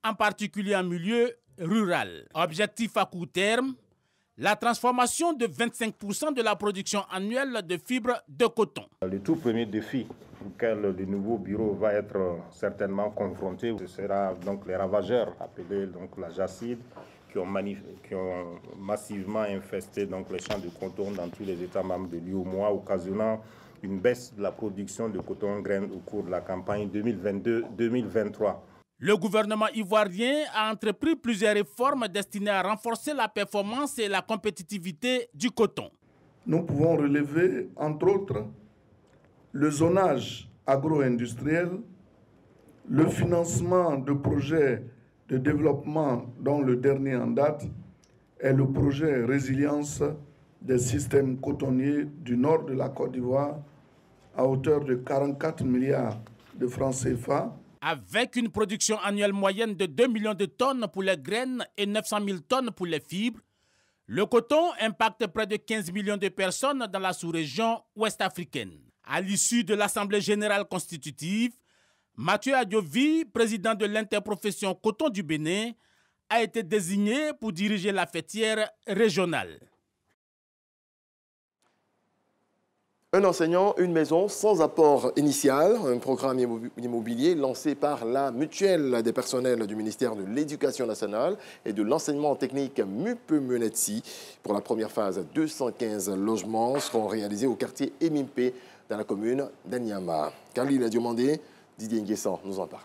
en particulier en milieu rural. Objectif à court terme, la transformation de 25% de la production annuelle de fibres de coton. Le tout premier défi auquel le nouveau bureau va être certainement confronté. Ce sera donc les ravageurs, appelés donc la jacide, qui ont massivement infesté donc les champs de coton dans tous les États membres de l'UEMOA, occasionnant une baisse de la production de coton graine au cours de la campagne 2022-2023. Le gouvernement ivoirien a entrepris plusieurs réformes destinées à renforcer la performance et la compétitivité du coton. Nous pouvons relever, entre autres, le zonage agro-industriel, le financement de projets de développement dont le dernier en date est le projet Résilience des systèmes cotonniers du nord de la Côte d'Ivoire à hauteur de 44 milliards de francs CFA. Avec une production annuelle moyenne de 2 millions de tonnes pour les graines et 900 000 tonnes pour les fibres, le coton impacte près de 15 millions de personnes dans la sous-région ouest-africaine. À l'issue de l'Assemblée générale constitutive, Mathieu Adjovi, président de l'interprofession coton du Bénin, a été désigné pour diriger la fêtière régionale. Un enseignant, une maison sans apport initial, un programme immobilier lancé par la mutuelle des personnels du ministère de l'Éducation nationale et de l'enseignement technique MUPE-Menetsi. Pour la première phase, 215 logements seront réalisés au quartier Emimpe dans la commune d'Anyama. Khalil Diomandé, Didier Nguessan nous en parle.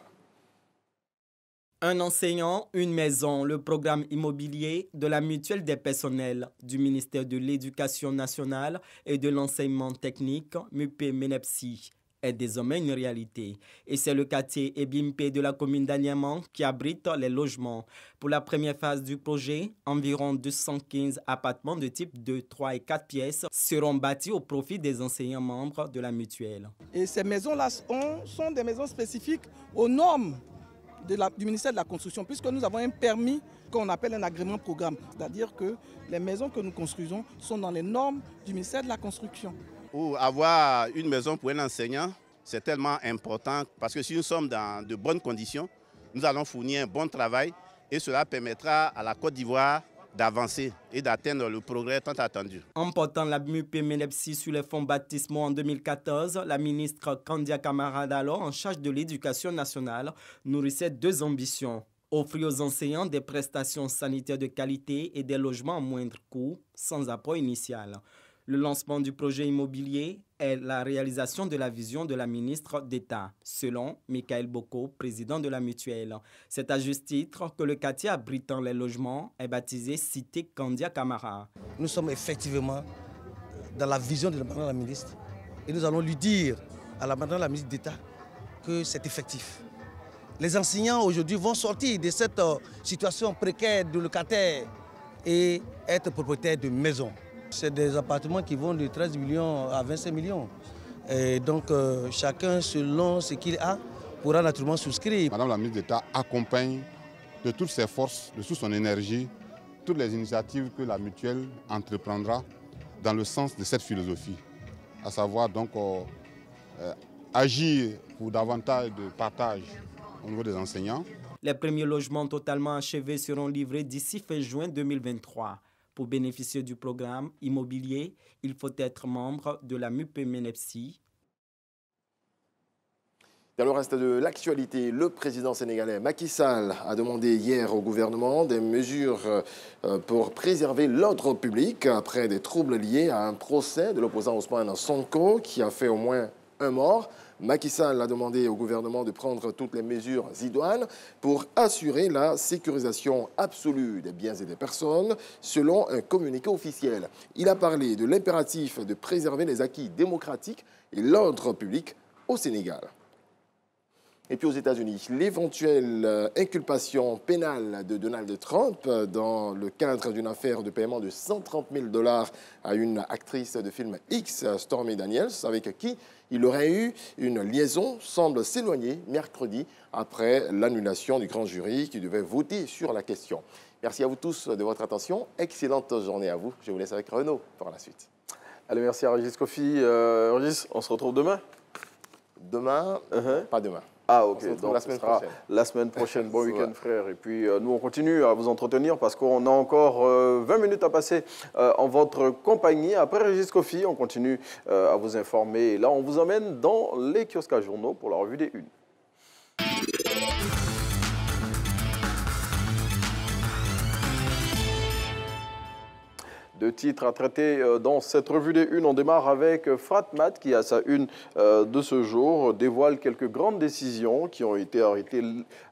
Un enseignant, une maison, le programme immobilier de la mutuelle des personnels du ministère de l'Éducation nationale et de l'enseignement technique MUPE-Menepsi est désormais une réalité. Et c'est le quartier Ebimpe de la commune d'Anyama qui abrite les logements. Pour la première phase du projet, environ 215 appartements de type 2, 3 et 4 pièces seront bâtis au profit des enseignants membres de la mutuelle. Et ces maisons-là sont des maisons spécifiques aux normes du ministère de la Construction, puisque nous avons un permis qu'on appelle un agrément programme. C'est-à-dire que les maisons que nous construisons sont dans les normes du ministère de la Construction. Pour avoir une maison pour un enseignant, c'est tellement important parce que si nous sommes dans de bonnes conditions, nous allons fournir un bon travail et cela permettra à la Côte d'Ivoire d'avancer et d'atteindre le progrès tant attendu. En portant la MUPE-Menepsi sur les fonds baptismaux en 2014, la ministre Kandia Camara, alors en charge de l'éducation nationale, nourrissait deux ambitions. Offrir aux enseignants des prestations sanitaires de qualité et des logements à moindre coût, sans apport initial. Le lancement du projet immobilier est la réalisation de la vision de la ministre d'État, selon Michael Boko, président de la mutuelle. C'est à juste titre que le quartier abritant les logements est baptisé Cité Kandia Camara. Nous sommes effectivement dans la vision de Madame la ministre et nous allons lui dire à Madame la ministre d'État que c'est effectif. Les enseignants aujourd'hui vont sortir de cette situation précaire de locataire et être propriétaires de maisons. C'est des appartements qui vont de 13 millions à 25 millions. Et donc, chacun, selon ce qu'il a, pourra naturellement souscrire. Madame la ministre d'État accompagne de toutes ses forces, de toute son énergie, toutes les initiatives que la mutuelle entreprendra dans le sens de cette philosophie. À savoir donc agir pour davantage de partage au niveau des enseignants. Les premiers logements totalement achevés seront livrés d'ici fin juin 2023. Pour bénéficier du programme immobilier, il faut être membre de la MUPE-Menepsi. Dans le reste de l'actualité, le président sénégalais Macky Sall a demandé hier au gouvernement des mesures pour préserver l'ordre public après des troubles liés à un procès de l'opposant Ousmane Sonko qui a fait au moins un mort. Macky Sall a demandé au gouvernement de prendre toutes les mesures idoines pour assurer la sécurisation absolue des biens et des personnes, selon un communiqué officiel. Il a parlé de l'impératif de préserver les acquis démocratiques et l'ordre public au Sénégal. Et puis aux États-Unis, l'éventuelle inculpation pénale de Donald Trump dans le cadre d'une affaire de paiement de 130 000 $ à une actrice de film X, Stormy Daniels, avec qui il aurait eu une liaison, semble s'éloigner mercredi après l'annulation du grand jury qui devait voter sur la question. Merci à vous tous de votre attention. Excellente journée à vous. Je vous laisse avec Renaud pour la suite. Allez, merci à Régis Kofi. Régis, on se retrouve demain? Demain, pas demain. Ah, ok. Donc, la semaine prochaine. La semaine prochaine. Bon week-end, frère. Et puis, nous, on continue à vous entretenir parce qu'on a encore 20 minutes à passer en votre compagnie. Après Régis Kofi, on continue à vous informer. Et là, on vous emmène dans les kiosques à journaux pour la revue des Unes. Deux titres à traiter dans cette revue des Unes. On démarre avec Fratmat qui, à sa une de ce jour, dévoile quelques grandes décisions qui ont été arrêtées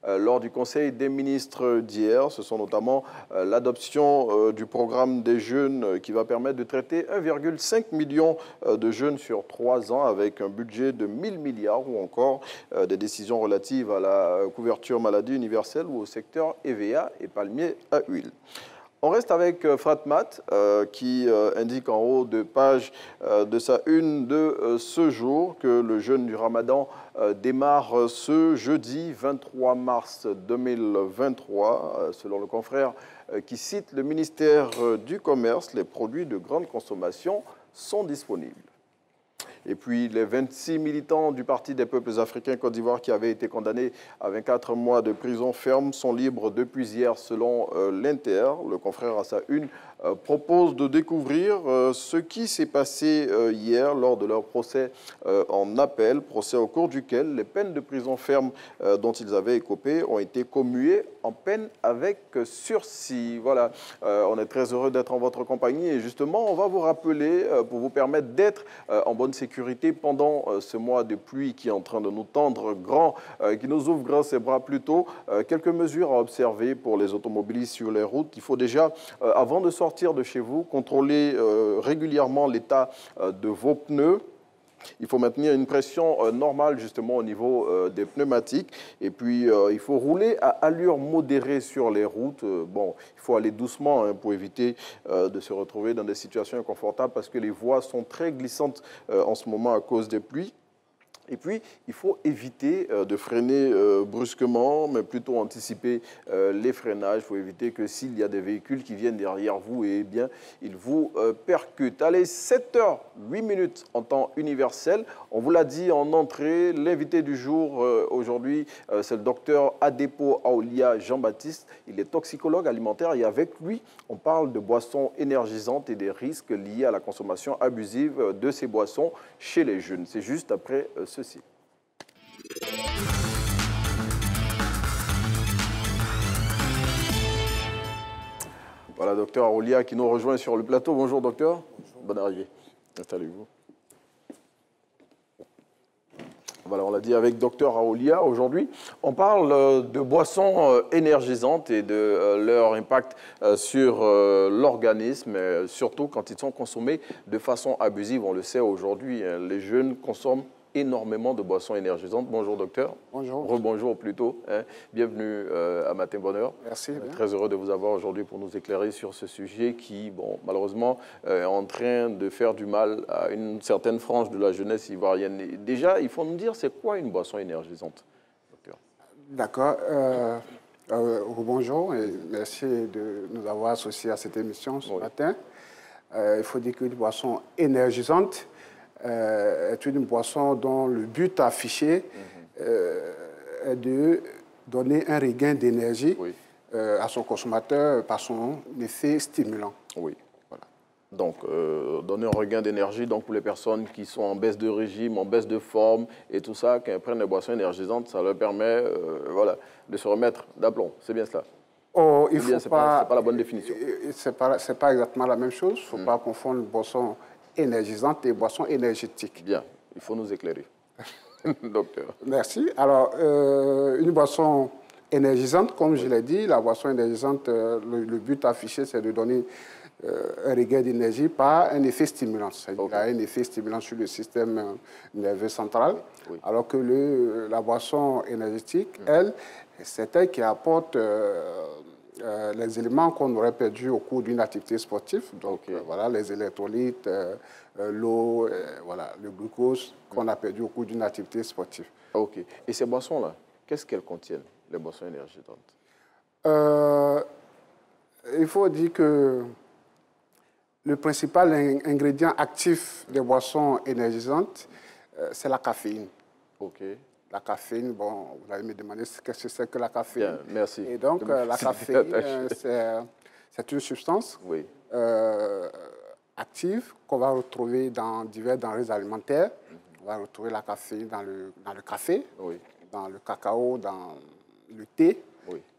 lors du Conseil des ministres d'hier. Ce sont notamment l'adoption du programme des jeunes qui va permettre de traiter 1,5 million de jeunes sur 3 ans avec un budget de 1000 milliards ou encore des décisions relatives à la couverture maladie universelle ou au secteur EVA et palmier à huile. On reste avec Fratmat qui indique en haut de page de sa une de ce jour que le jeûne du Ramadan démarre ce jeudi 23 mars 2023. Selon le confrère qui cite le ministère du Commerce, les produits de grande consommation sont disponibles. Et puis, les 26 militants du Parti des peuples africains Côte d'Ivoire qui avaient été condamnés à 24 mois de prison ferme sont libres depuis hier selon l'Inter. Le confrère à sa une propose de découvrir ce qui s'est passé hier lors de leur procès en appel, procès au cours duquel les peines de prison ferme dont ils avaient écopé ont été commuées en peine avec sursis. Voilà, on est très heureux d'être en votre compagnie et justement, on va vous rappeler pour vous permettre d'être en bonne sécurité pendant ce mois de pluie qui est en train de nous tendre grand, qui nous ouvre grand ses bras plutôt. Quelques mesures à observer pour les automobilistes sur les routes. Il faut déjà, avant de sortir de chez vous, contrôler régulièrement l'état de vos pneus. Il faut maintenir une pression normale justement au niveau des pneumatiques. Et puis, il faut rouler à allure modérée sur les routes. Bon, il faut aller doucement pour éviter de se retrouver dans des situations inconfortables parce que les voies sont très glissantes en ce moment à cause des pluies. Et puis, il faut éviter de freiner brusquement, mais plutôt anticiper les freinages. Il faut éviter que s'il y a des véhicules qui viennent derrière vous, eh bien, ils vous percutent. Allez, 7h08 en temps universel. On vous l'a dit en entrée, l'invité du jour aujourd'hui, c'est le docteur Adepo Aolia Jean-Baptiste. Il est toxicologue alimentaire et avec lui, on parle de boissons énergisantes et des risques liés à la consommation abusive de ces boissons chez les jeunes. C'est juste après ceci. Voilà, docteur Aolia qui nous rejoint sur le plateau. Bonjour, docteur. Bonjour. Bonne arrivée. Installez-vous. Voilà, on l'a dit avec docteur Aolia. Aujourd'hui, on parle de boissons énergisantes et de leur impact sur l'organisme, surtout quand ils sont consommés de façon abusive. On le sait aujourd'hui, les jeunes consomment énormément de boissons énergisantes. Bonjour docteur. Bonjour. Rebonjour plutôt. Bienvenue à Matin Bonheur. Merci. Très heureux de vous avoir aujourd'hui pour nous éclairer sur ce sujet qui, bon, malheureusement, est en train de faire du mal à une certaine frange de la jeunesse ivoirienne. Et déjà, il faut nous dire, c'est quoi une boisson énergisante, docteur? D'accord. Bonjour et merci de nous avoir associés à cette émission ce matin. Il faut dire qu'une boisson énergisante est une boisson dont le but affiché est de donner un regain d'énergie à son consommateur par son effet stimulant. Oui, voilà. Donc, donner un regain d'énergie pour les personnes qui sont en baisse de régime, en baisse de forme et tout ça, quand elles prennent des boissons énergisantes, ça leur permet voilà, de se remettre d'aplomb. C'est bien cela? Oh, il faut c'est pas la bonne définition. C'est pas exactement la même chose. Il ne faut pas confondre boisson énergisante et boisson énergétique. Bien, il faut nous éclairer, docteur. Merci. Alors, une boisson énergisante, comme je l'ai dit, la boisson énergisante, le but affiché, c'est de donner un regain d'énergie par un effet stimulant. C'est-à-dire qu'il y a un effet stimulant sur le système nerveux central, alors que la boisson énergétique, elle, c'est elle qui apporte les éléments qu'on aurait perdus au cours d'une activité sportive. Donc, voilà, les électrolytes, l'eau, voilà, le glucose qu'on a perdu au cours d'une activité sportive. OK. Et ces boissons-là, qu'est-ce qu'elles contiennent, les boissons énergisantes? Il faut dire que le principal ingrédient actif des boissons énergisantes, c'est la caféine. OK. La caféine, bon, vous allez me demander ce que c'est que la caféine. Bien, merci. Et donc, la caféine, c'est une substance active qu'on va retrouver dans divers denrées alimentaires. On va retrouver la caféine dans le café, dans le cacao, dans le thé.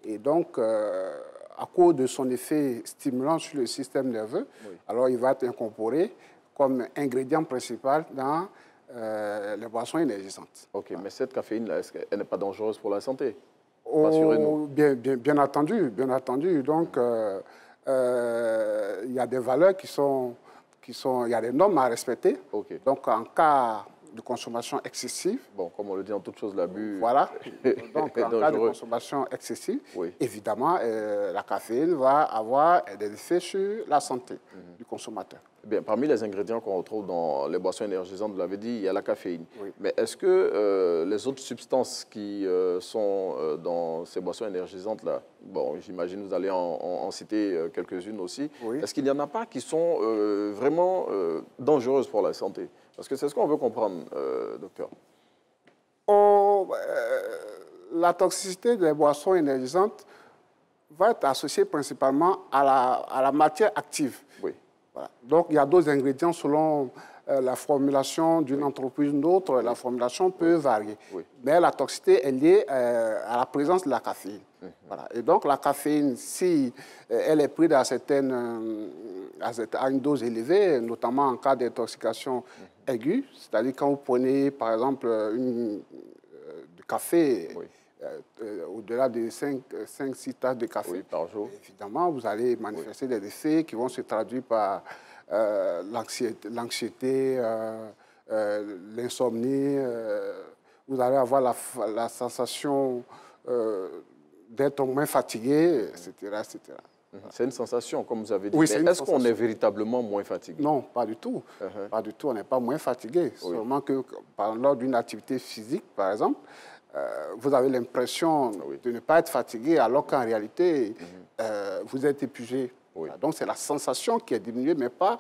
Et donc, à cause de son effet stimulant sur le système nerveux, alors il va être incorporé comme ingrédient principal dans les boissons énergisantes. Ok, mais cette caféine-là, est-ce qu'elle n'est pas dangereuse pour la santé? Bien entendu, bien entendu. Donc, il y a des valeurs il y a des normes à respecter. Donc, en cas de consommation excessive. Bon, comme on le dit en toute chose, l'abus. Voilà. Donc, en cas de consommation excessive, évidemment, la caféine va avoir des effets sur la santé du consommateur. Bien, parmi les ingrédients qu'on retrouve dans les boissons énergisantes, vous l'avez dit, il y a la caféine. Mais est-ce que les autres substances qui sont dans ces boissons énergisantes-là, bon, j'imagine vous allez en citer quelques-unes aussi, est-ce qu'il n'y en a pas qui sont vraiment dangereuses pour la santé? Parce que c'est ce qu'on veut comprendre, docteur. La toxicité des boissons énergisantes va être associée principalement à la matière active. Voilà. Donc, il y a d'autres ingrédients selon la formulation d'une entreprise ou d'une autre. La formulation peut varier. Mais la toxicité est liée à la présence de la caféine. Voilà. Et donc, la caféine, si elle est prise à une dose élevée, notamment en cas d'intoxication aiguë, c'est-à-dire quand vous prenez, par exemple, du café, au-delà de 5-6 tasses de café par jour, évidemment, vous allez manifester des effets qui vont se traduire par l'anxiété, l'insomnie. Vous allez avoir la sensation d'être moins fatigué, etc. etc. C'est une sensation, comme vous avez dit. Oui, mais est-ce qu'on est véritablement moins fatigué? Non, pas du tout. Pas du tout, on n'est pas moins fatigué. Seulement que lors d'une activité physique, par exemple, vous avez l'impression de ne pas être fatigué, alors qu'en réalité, vous êtes épuisé. Donc, c'est la sensation qui est diminuée, mais pas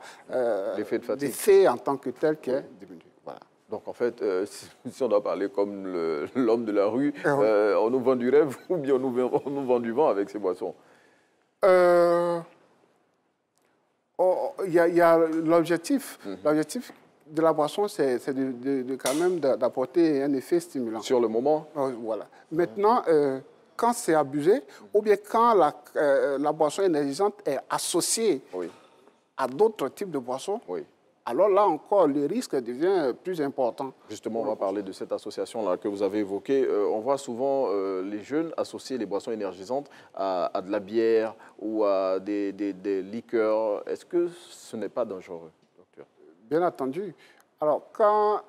l'effet en tant que tel qui est diminué. Voilà. Donc, en fait, si on doit parler comme l'homme de la rue, on nous vend du rêve ou bien on nous vend du vent avec ces boissons? Il y a l'objectif. L'objectif de la boisson, c'est quand même d'apporter un effet stimulant. Sur le moment? Voilà. Maintenant, quand c'est abusé, ou bien quand la boisson énergisante est associée à d'autres types de boissons, alors là encore, le risque devient plus important. Justement, on va parler de cette association-là que vous avez évoquée. On voit souvent les jeunes associer les boissons énergisantes à de la bière ou à des liqueurs. Est-ce que ce n'est pas dangereux, docteur? Bien entendu. Alors, quand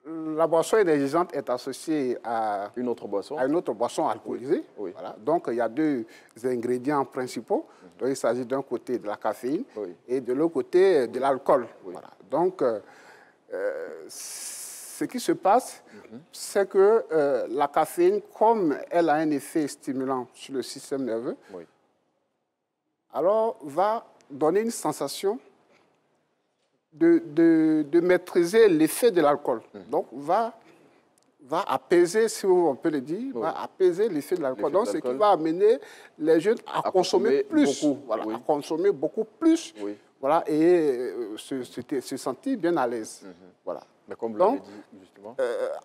la boisson énergisante est associée à une autre boisson alcoolisée, voilà. Donc il y a deux ingrédients principaux. Donc, il s'agit d'un côté de la caféine et de l'autre côté de l'alcool. Voilà. Donc, ce qui se passe, c'est que la caféine, comme elle a un effet stimulant sur le système nerveux, alors va donner une sensation de maîtriser l'effet de l'alcool. Donc, va apaiser, si on peut le dire, va apaiser l'effet de l'alcool. Donc, ce qui va amener les jeunes à consommer plus. Voilà, à consommer beaucoup plus. Voilà, et se sentir bien à l'aise. Voilà. Mais comme vous l'avez dit, justement.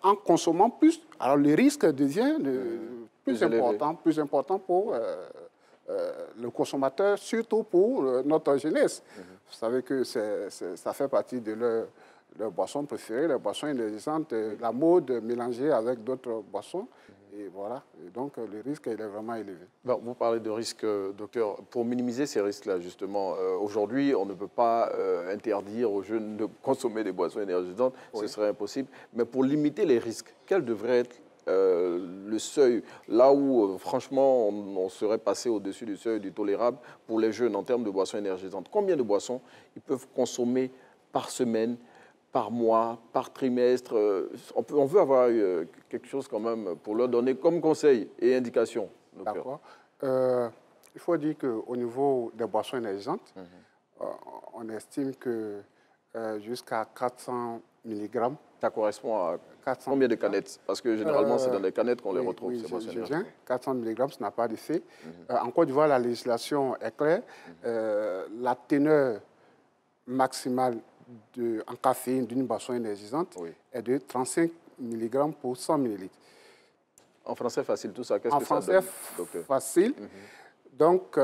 En consommant plus, alors le risque devient plus important pour le consommateur, surtout pour notre jeunesse. Vous savez que ça fait partie de leur boisson préférée, les boissons énergisantes, la mode mélangée avec d'autres boissons. Et voilà, et donc le risque il est vraiment élevé. Bon, vous parlez de risque, docteur. Pour minimiser ces risques-là, justement, aujourd'hui, on ne peut pas interdire aux jeunes de consommer des boissons énergisantes, ce serait impossible. Mais pour limiter les risques, quel devrait être le seuil, là où franchement on serait passé au-dessus du seuil du tolérable pour les jeunes en termes de boissons énergisantes? Combien de boissons ils peuvent consommer par semaine, par mois, par trimestre? On veut avoir quelque chose quand même pour leur donner comme conseil et indication. D'accord. Il faut dire qu'au niveau des boissons énergisantes, on estime que jusqu'à 400 mg. Ça correspond à combien de canettes? Parce que généralement, c'est dans les canettes qu'on les retrouve, oui, ces boissons je énergisantes. 400 mg, ça n'a pas d'effet. En Côte d'Ivoire, la législation est claire. La teneur maximale en caféine d'une boisson énergisante est de 35 mg pour 100 ml. En français facile, tout ça, qu'est-ce que ça donne? En français facile, donc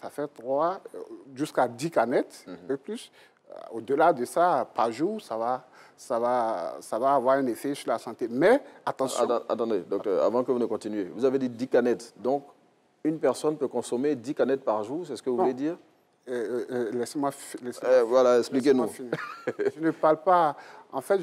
ça fait 3 jusqu'à 10 canettes, un peu plus. Au-delà de ça, par jour, ça va avoir un effet sur la santé. Mais attention. Attendez, docteur, avant que vous ne continuiez, vous avez dit 10 canettes. Donc, une personne peut consommer 10 canettes par jour, c'est ce que vous voulez dire? Laissez-moi voilà, expliquez-nous. Je ne parle pas. En fait,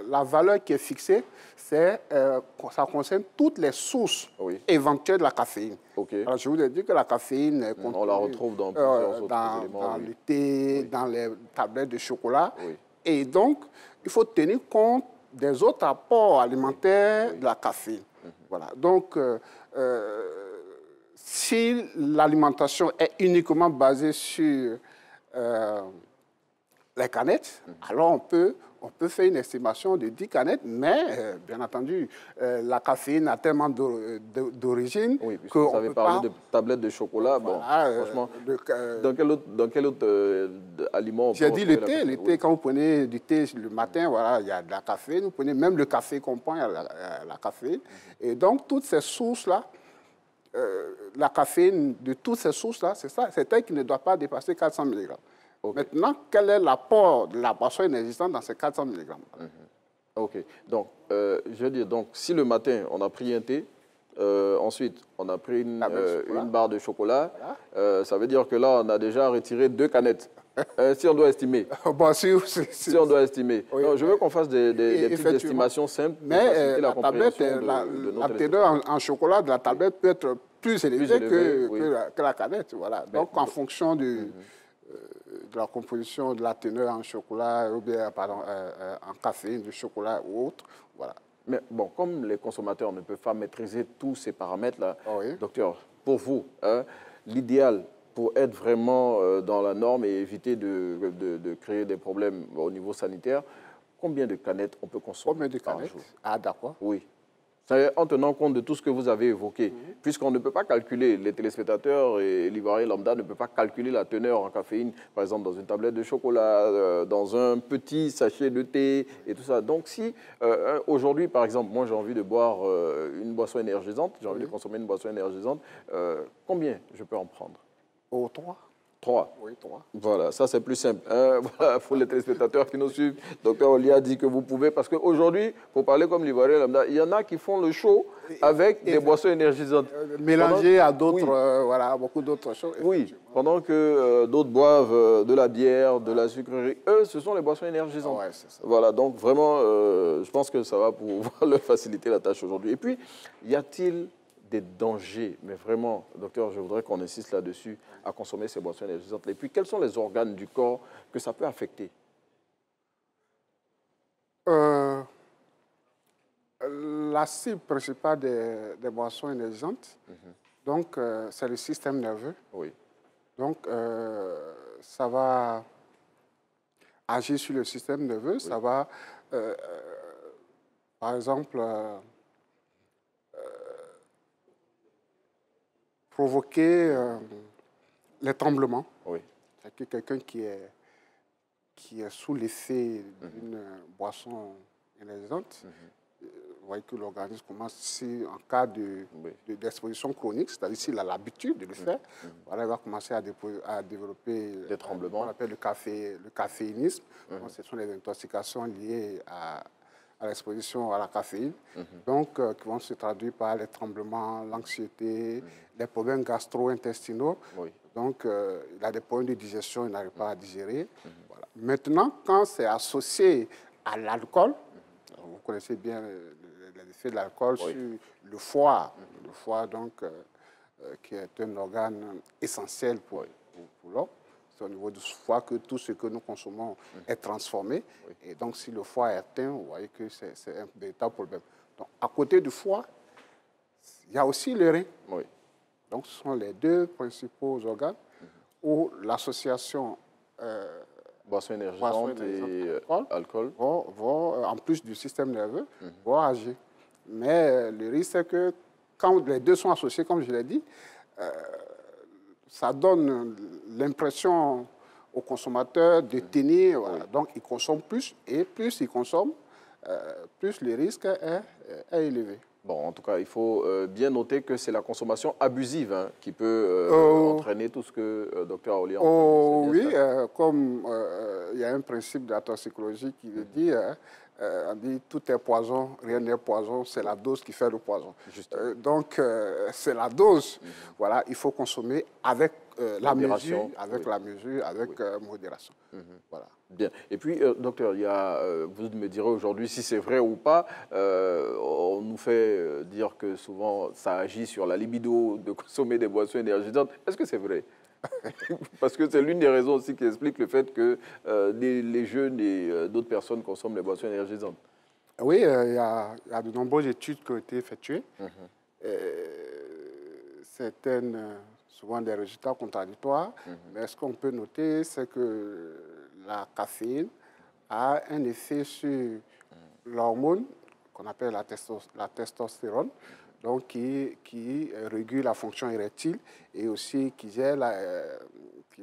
la valeur qui est fixée, ça concerne toutes les sources éventuelles de la caféine. Alors, je vous ai dit que la caféine, on la retrouve dans plusieurs autres éléments. Dans le thé, dans les tablettes de chocolat. Et donc, il faut tenir compte des autres apports alimentaires de la caféine. Voilà. Donc, si l'alimentation est uniquement basée sur les canettes, alors on peut faire une estimation de 10 canettes, mais bien entendu, la caféine a tellement d'origine que vous avez parlé de tablettes de chocolat. Bon, franchement, dans quel autre aliment? J'ai dit le thé. Le thé, quand vous prenez du thé le matin, voilà, il y a de la caféine. Vous prenez même le café qu'on prend, il y a la caféine. Et donc, toutes ces sources-là, la caféine de toutes ces sources-là, c'est elle qui ne doit pas dépasser 400 mg. Maintenant, quel est l'apport de la boisson énergisante dans ces 400 mg? OK. Donc, je veux dire, donc, si le matin, on a pris un thé, ensuite, on a pris une barre de chocolat, ça veut dire que là, on a déjà retiré 2 canettes. Si on doit estimer. Si on doit estimer. Non, je veux qu'on fasse des petites estimations simples. Mais la tablette, la teneur en chocolat de la tablette peut être plus élevée que la canette. Voilà. Donc, en fonction de la composition de la teneur en chocolat, ou bien, en caféine, du chocolat ou autre, voilà. Mais bon, comme les consommateurs ne peuvent pas maîtriser tous ces paramètres-là, docteur, pour vous, l'idéal pour être vraiment dans la norme et éviter de créer des problèmes au niveau sanitaire, combien de canettes on peut consommer par jour? Ah, d'accord. Oui. En tenant compte de tout ce que vous avez évoqué, puisqu'on ne peut pas calculer, les téléspectateurs et l'Ivoirien lambda ne peut pas calculer la teneur en caféine, par exemple dans une tablette de chocolat, dans un petit sachet de thé et tout ça. Donc si aujourd'hui, par exemple, moi j'ai envie de boire une boisson énergisante, j'ai envie de consommer une boisson énergisante, combien je peux en prendre? 3. 3. Oui, 3. Voilà, ça c'est plus simple. Voilà, pour les téléspectateurs qui nous suivent, docteur Olia a dit que vous pouvez, parce qu'aujourd'hui, pour parler comme l'Ivoirien lambda, il y en a qui font le show avec des boissons énergisantes. Mélangées à d'autres, voilà, beaucoup d'autres choses. Oui, pendant que d'autres boivent de la bière, de la sucrerie, eux, ce sont les boissons énergisantes. Ouais, c'est ça. Voilà, donc vraiment, je pense que ça va pouvoir leur faciliter la tâche aujourd'hui. Et puis, y a-t-il des dangers, mais vraiment, docteur, je voudrais qu'on insiste là-dessus, à consommer ces boissons énergisantes. Et puis, quels sont les organes du corps que ça peut affecter? La cible principale des boissons énergisantes, donc, c'est le système nerveux. Oui. Donc, ça va agir sur le système nerveux, ça va, par exemple, provoquer les tremblements. Oui. C'est que quelqu'un qui est sous l'effet d'une boisson énergisante, vous voyez que l'organisme commence, en cas d'exposition chronique, c'est-à-dire s'il a l'habitude de le faire, voilà, il va commencer à développer des tremblements. Ce qu'on appelle le caféinisme. Donc, ce sont les intoxications liées à l'exposition à la caféine, donc qui vont se traduire par les tremblements, l'anxiété, les problèmes gastro-intestinaux. Oui. Donc, il a des problèmes de digestion, il n'arrive pas à digérer. Voilà. Maintenant, quand c'est associé à l'alcool, vous connaissez bien les effets de l'alcool sur le foie. Le foie, donc, qui est un organe essentiel pour l'homme. C'est au niveau du foie que tout ce que nous consommons est transformé. Et donc, si le foie est atteint, vous voyez que c'est un véritable problème. Donc, à côté du foie, il y a aussi le rein. Oui. Donc, ce sont les deux principaux organes où l'association boissons énergisantes et alcool vont, en plus du système nerveux, vont agir. Mais le risque, c'est que quand les deux sont associés, comme je l'ai dit, ça donne l'impression aux consommateurs de tenir. Voilà. Donc, ils consomment plus, et plus ils consomment, plus le risque est élevé. Bon, en tout cas, il faut bien noter que c'est la consommation abusive qui peut entraîner tout ce que Dr Aolian. Oui, comme il y a un principe de la toxicologie qui le dit, on dit tout est poison, rien n'est poison, c'est la dose qui fait le poison. Donc, c'est la dose. Voilà, il faut consommer avec la mesure, avec modération. Voilà. Bien. Et puis, docteur, il y a, vous me direz aujourd'hui si c'est vrai ou pas. On nous fait dire que souvent, ça agit sur la libido de consommer des boissons énergisantes. Est-ce que c'est vrai? Parce que c'est l'une des raisons aussi qui explique le fait que les jeunes et d'autres personnes consomment les boissons énergisantes. Oui, il y a de nombreuses études qui ont été effectuées. Certaines, souvent des résultats contradictoires. Mais ce qu'on peut noter, c'est que la caféine a un effet sur l'hormone qu'on appelle la testostérone, donc qui régule la fonction érectile et aussi qui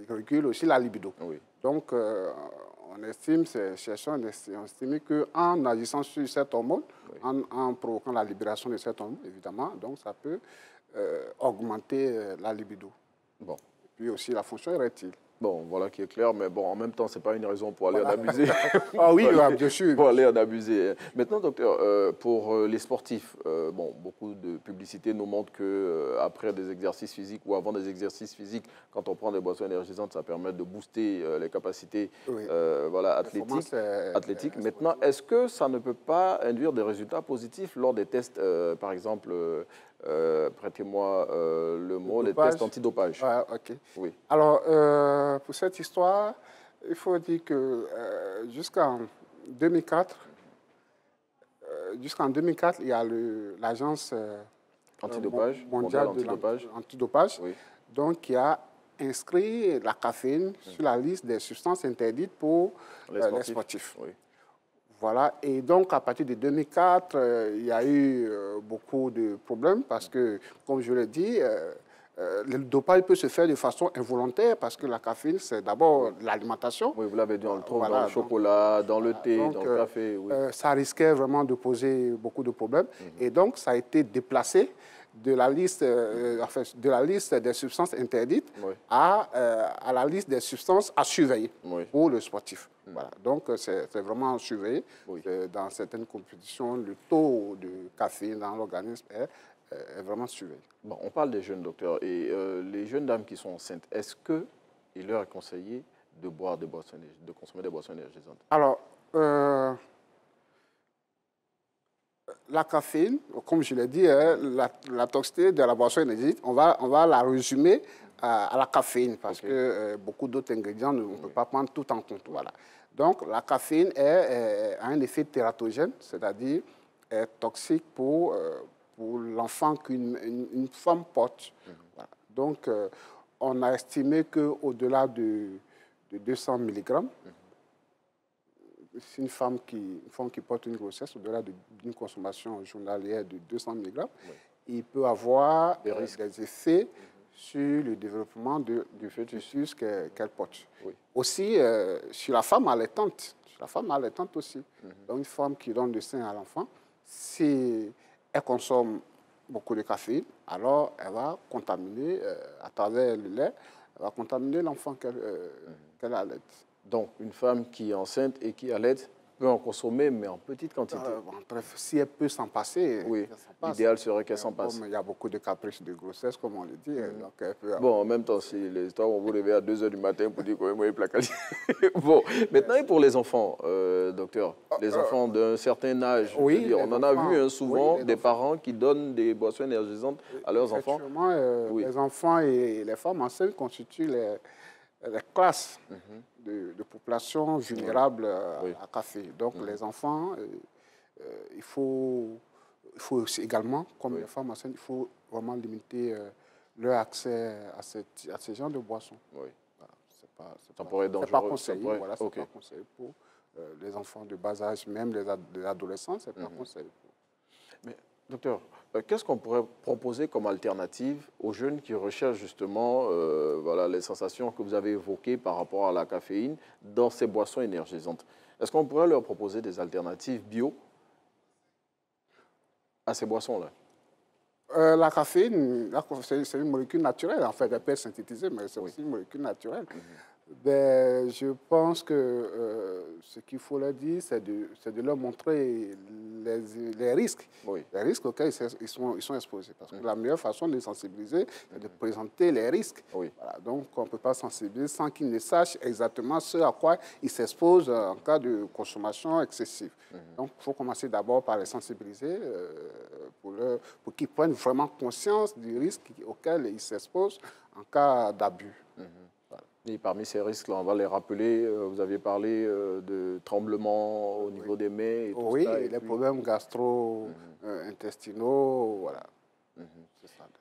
régule aussi la libido. Donc, on estime, ces chercheurs ont estimé qu'en agissant sur cette hormone, en provoquant la libération de cette hormone, évidemment, donc ça peut augmenter la libido. Bon. Et puis aussi la fonction érectile. Bon, voilà qui est clair, mais bon, en même temps, ce n'est pas une raison pour aller en abuser. Ah oui, bien sûr. Pour aller en abuser. Maintenant, docteur, pour les sportifs, bon, beaucoup de publicités nous montrent qu'après des exercices physiques ou avant des exercices physiques, quand on prend des boissons énergisantes, ça permet de booster les capacités voilà, athlétiques. Maintenant, est-ce que ça ne peut pas induire des résultats positifs lors des tests, par exemple, prêtez-moi le mot, les tests antidopage? Ok. Oui. Alors, pour cette histoire, il faut dire que jusqu'en 2004, il y a l'agence mondiale antidopage, donc qui a inscrit la caféine sur la liste des substances interdites pour les sportifs. Voilà, et donc à partir de 2004, il y a eu beaucoup de problèmes parce que, comme je l'ai dit, le dopage peut se faire de façon involontaire parce que la caféine, c'est d'abord l'alimentation. Oui, vous l'avez dit, on le trouve dans le chocolat, dans le thé, dans le café. Oui. Ça risquait vraiment de poser beaucoup de problèmes. Et donc, ça a été déplacé de la liste, des substances interdites à la liste des substances à surveiller pour le sportif. Voilà. Donc, c'est vraiment surveillé. Dans certaines compétitions, le taux de caféine dans l'organisme est vraiment surveillé. Bon, on parle des jeunes, docteur. Et les jeunes dames qui sont enceintes, est-ce qu'il leur est conseillé de boire des boissons, de consommer des boissons énergisantes? Alors, la caféine, comme je l'ai dit, la toxicité de la boisson énergétique, on va la résumer à la caféine parce que beaucoup d'autres ingrédients, on ne peut pas prendre tout en compte. Voilà. Donc, la caféine a un effet tératogène, c'est-à-dire est toxique pour l'enfant qu'une femme porte. Voilà. Donc, on a estimé qu'au-delà de 200 mg, si une femme qui porte une grossesse, au-delà d'une consommation journalière de 200 mg, il peut avoir des effets sur le développement du fœtus qu'elle porte. Aussi, sur la femme allaitante. Aussi. Donc, une femme qui donne le sein à l'enfant, si elle consomme beaucoup de caféine, alors elle va contaminer, à travers le lait, elle va contaminer l'enfant qu'elle allaite. Donc, une femme qui est enceinte et qui allaite peut en consommer, mais en petite quantité. Bref, si elle peut s'en passer, l'idéal serait qu'elle s'en passe. Il y a beaucoup de caprices de grossesse, comme on le dit. Donc elle peut bon, en même temps, si les histoires vont vous réveiller à 2 h du matin pour dire qu'on est placardé. Bon, maintenant, et pour les enfants, docteur, les enfants d'un certain âge, on en a vu souvent des parents qui donnent des boissons énergisantes à leurs enfants. Les enfants et les femmes enceintes constituent les classes de population vulnérable à café. Donc, les enfants, il faut aussi également, comme les femmes enceintes, il faut vraiment limiter leur accès à ce genre de boissons. Oui. pourrait être dangereux. C'est pas conseillé, pourrait... voilà, c'est pas conseillé pour les enfants de bas âge, même les adolescents, c'est pas conseillé. Mais, docteur, qu'est-ce qu'on pourrait proposer comme alternative aux jeunes qui recherchent justement voilà, les sensations que vous avez évoquées par rapport à la caféine dans ces boissons énergisantes? Est-ce qu'on pourrait leur proposer des alternatives bio à ces boissons-là? La caféine, c'est une molécule naturelle. En fait, elle peut être synthétisée, mais c'est aussi une molécule naturelle. Ben, je pense que ce qu'il faut leur dire, c'est de leur montrer les risques, les risques auxquels ils sont exposés. Parce que la meilleure façon de les sensibiliser, c'est de présenter les risques. Voilà, donc, on ne peut pas sensibiliser sans qu'ils ne sachent exactement ce à quoi ils s'exposent en cas de consommation excessive. Donc, il faut commencer d'abord par les sensibiliser pour qu'ils prennent vraiment conscience du risque auquel ils s'exposent en cas d'abus. Et parmi ces risques-là, on va les rappeler. Vous aviez parlé de tremblements au niveau des mains et tout ça. Oui, les problèmes gastro-intestinaux, voilà.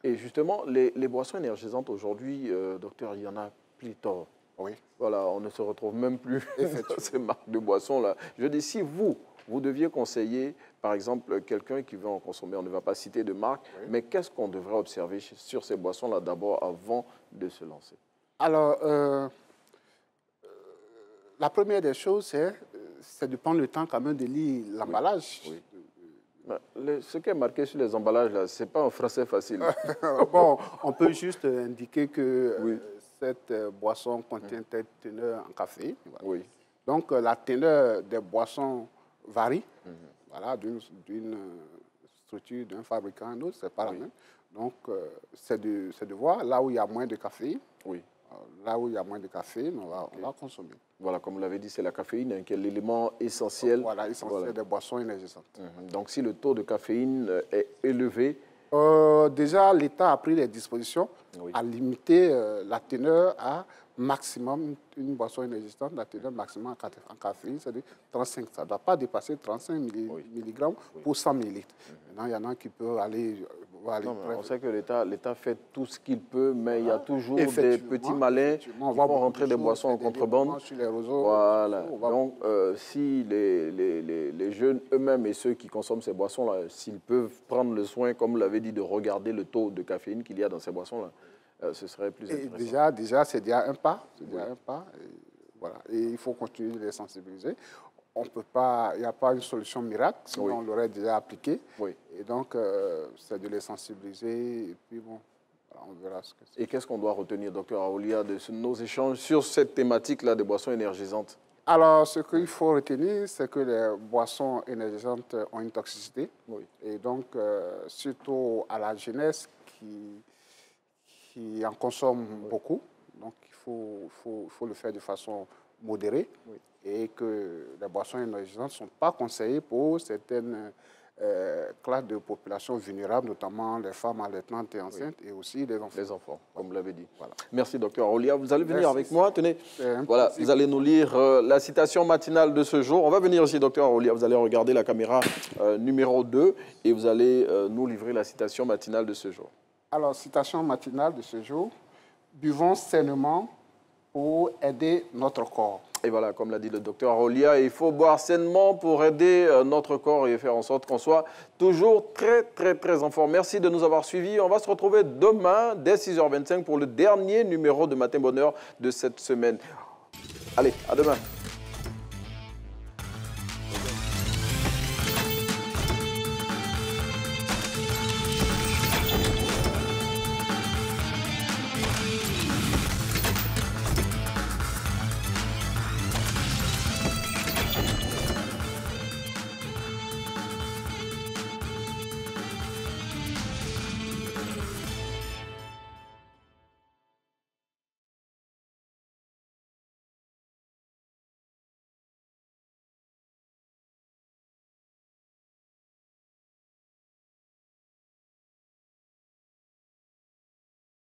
Et justement, les boissons énergisantes aujourd'hui, docteur, il y en a pléthore. Oui. Voilà, on ne se retrouve même plus dans ces marques de boissons-là. Je dis, si vous deviez conseiller, par exemple, quelqu'un qui veut en consommer, on ne va pas citer de marque, mais qu'est-ce qu'on devrait observer sur ces boissons-là d'abord avant de se lancer? Alors, la première des choses, c'est de prendre le temps quand même de lire l'emballage. Ce qui est marqué sur les emballages, là, ce n'est pas en français facile. Bon, on peut juste indiquer que cette boisson contient telle teneur en café. Voilà. Donc, la teneur des boissons varie. Voilà, d'une structure, d'un fabricant à un autre, ce n'est pas la même. Donc, c'est de voir là où il y a moins de caféine. Là où il y a moins de caféine, on va consommer. Voilà, comme vous l'avez dit, c'est la caféine qui est l'élément essentiel. Voilà, essentiel des boissons énergisantes. Donc, si le taux de caféine est élevé... Déjà, l'État a pris les dispositions à limiter la teneur à maximum, une boisson énergisante, la teneur maximum en caféine, c'est-à-dire 35. Ça ne doit pas dépasser 35 mg pour 100 ml. Maintenant, il y en a qui peuvent aller... on sait que l'État fait tout ce qu'il peut, mais il y a toujours des petits malins qui vont rentrer des boissons en contrebande. Sur les réseaux, voilà. Donc, si les jeunes eux-mêmes et ceux qui consomment ces boissons-là, s'ils peuvent prendre le soin, comme vous l'avez dit, de regarder le taux de caféine qu'il y a dans ces boissons-là, ce serait plus intéressant. Déjà c'est déjà un pas. Voilà. Et il faut continuer de les sensibiliser. On peut pas, il n'y a pas une solution miracle, sinon on l'aurait déjà appliqué. Et donc, c'est de les sensibiliser. Et puis, bon, voilà, on verra ce que c'est. Et qu'est-ce qu'on doit retenir, docteur Aoulia, de nos échanges sur cette thématique-là des boissons énergisantes? Alors, ce qu'il faut retenir, c'est que les boissons énergisantes ont une toxicité. Et donc, surtout à la jeunesse qui en consomme beaucoup. Donc, il faut le faire de façon modérée. Et que les boissons énergisantes ne sont pas conseillées pour certaines classes de population vulnérables, notamment les femmes allaitantes et enceintes et aussi les enfants. Les enfants, comme vous l'avez dit. Voilà. Merci, docteur Aoulia. Vous allez venir avec moi. Tenez, voilà, vous allez nous lire la citation matinale de ce jour. On va venir ici, docteur Aoulia. Vous allez regarder la caméra numéro 2 et vous allez nous livrer la citation matinale de ce jour. Alors, citation matinale de ce jour. Buvons sainement pour aider notre corps. Et voilà, comme l'a dit le docteur Aoulia, il faut boire sainement pour aider notre corps et faire en sorte qu'on soit toujours très en forme. Merci de nous avoir suivis. On va se retrouver demain dès 6h25 pour le dernier numéro de Matin Bonheur de cette semaine. Allez, à demain.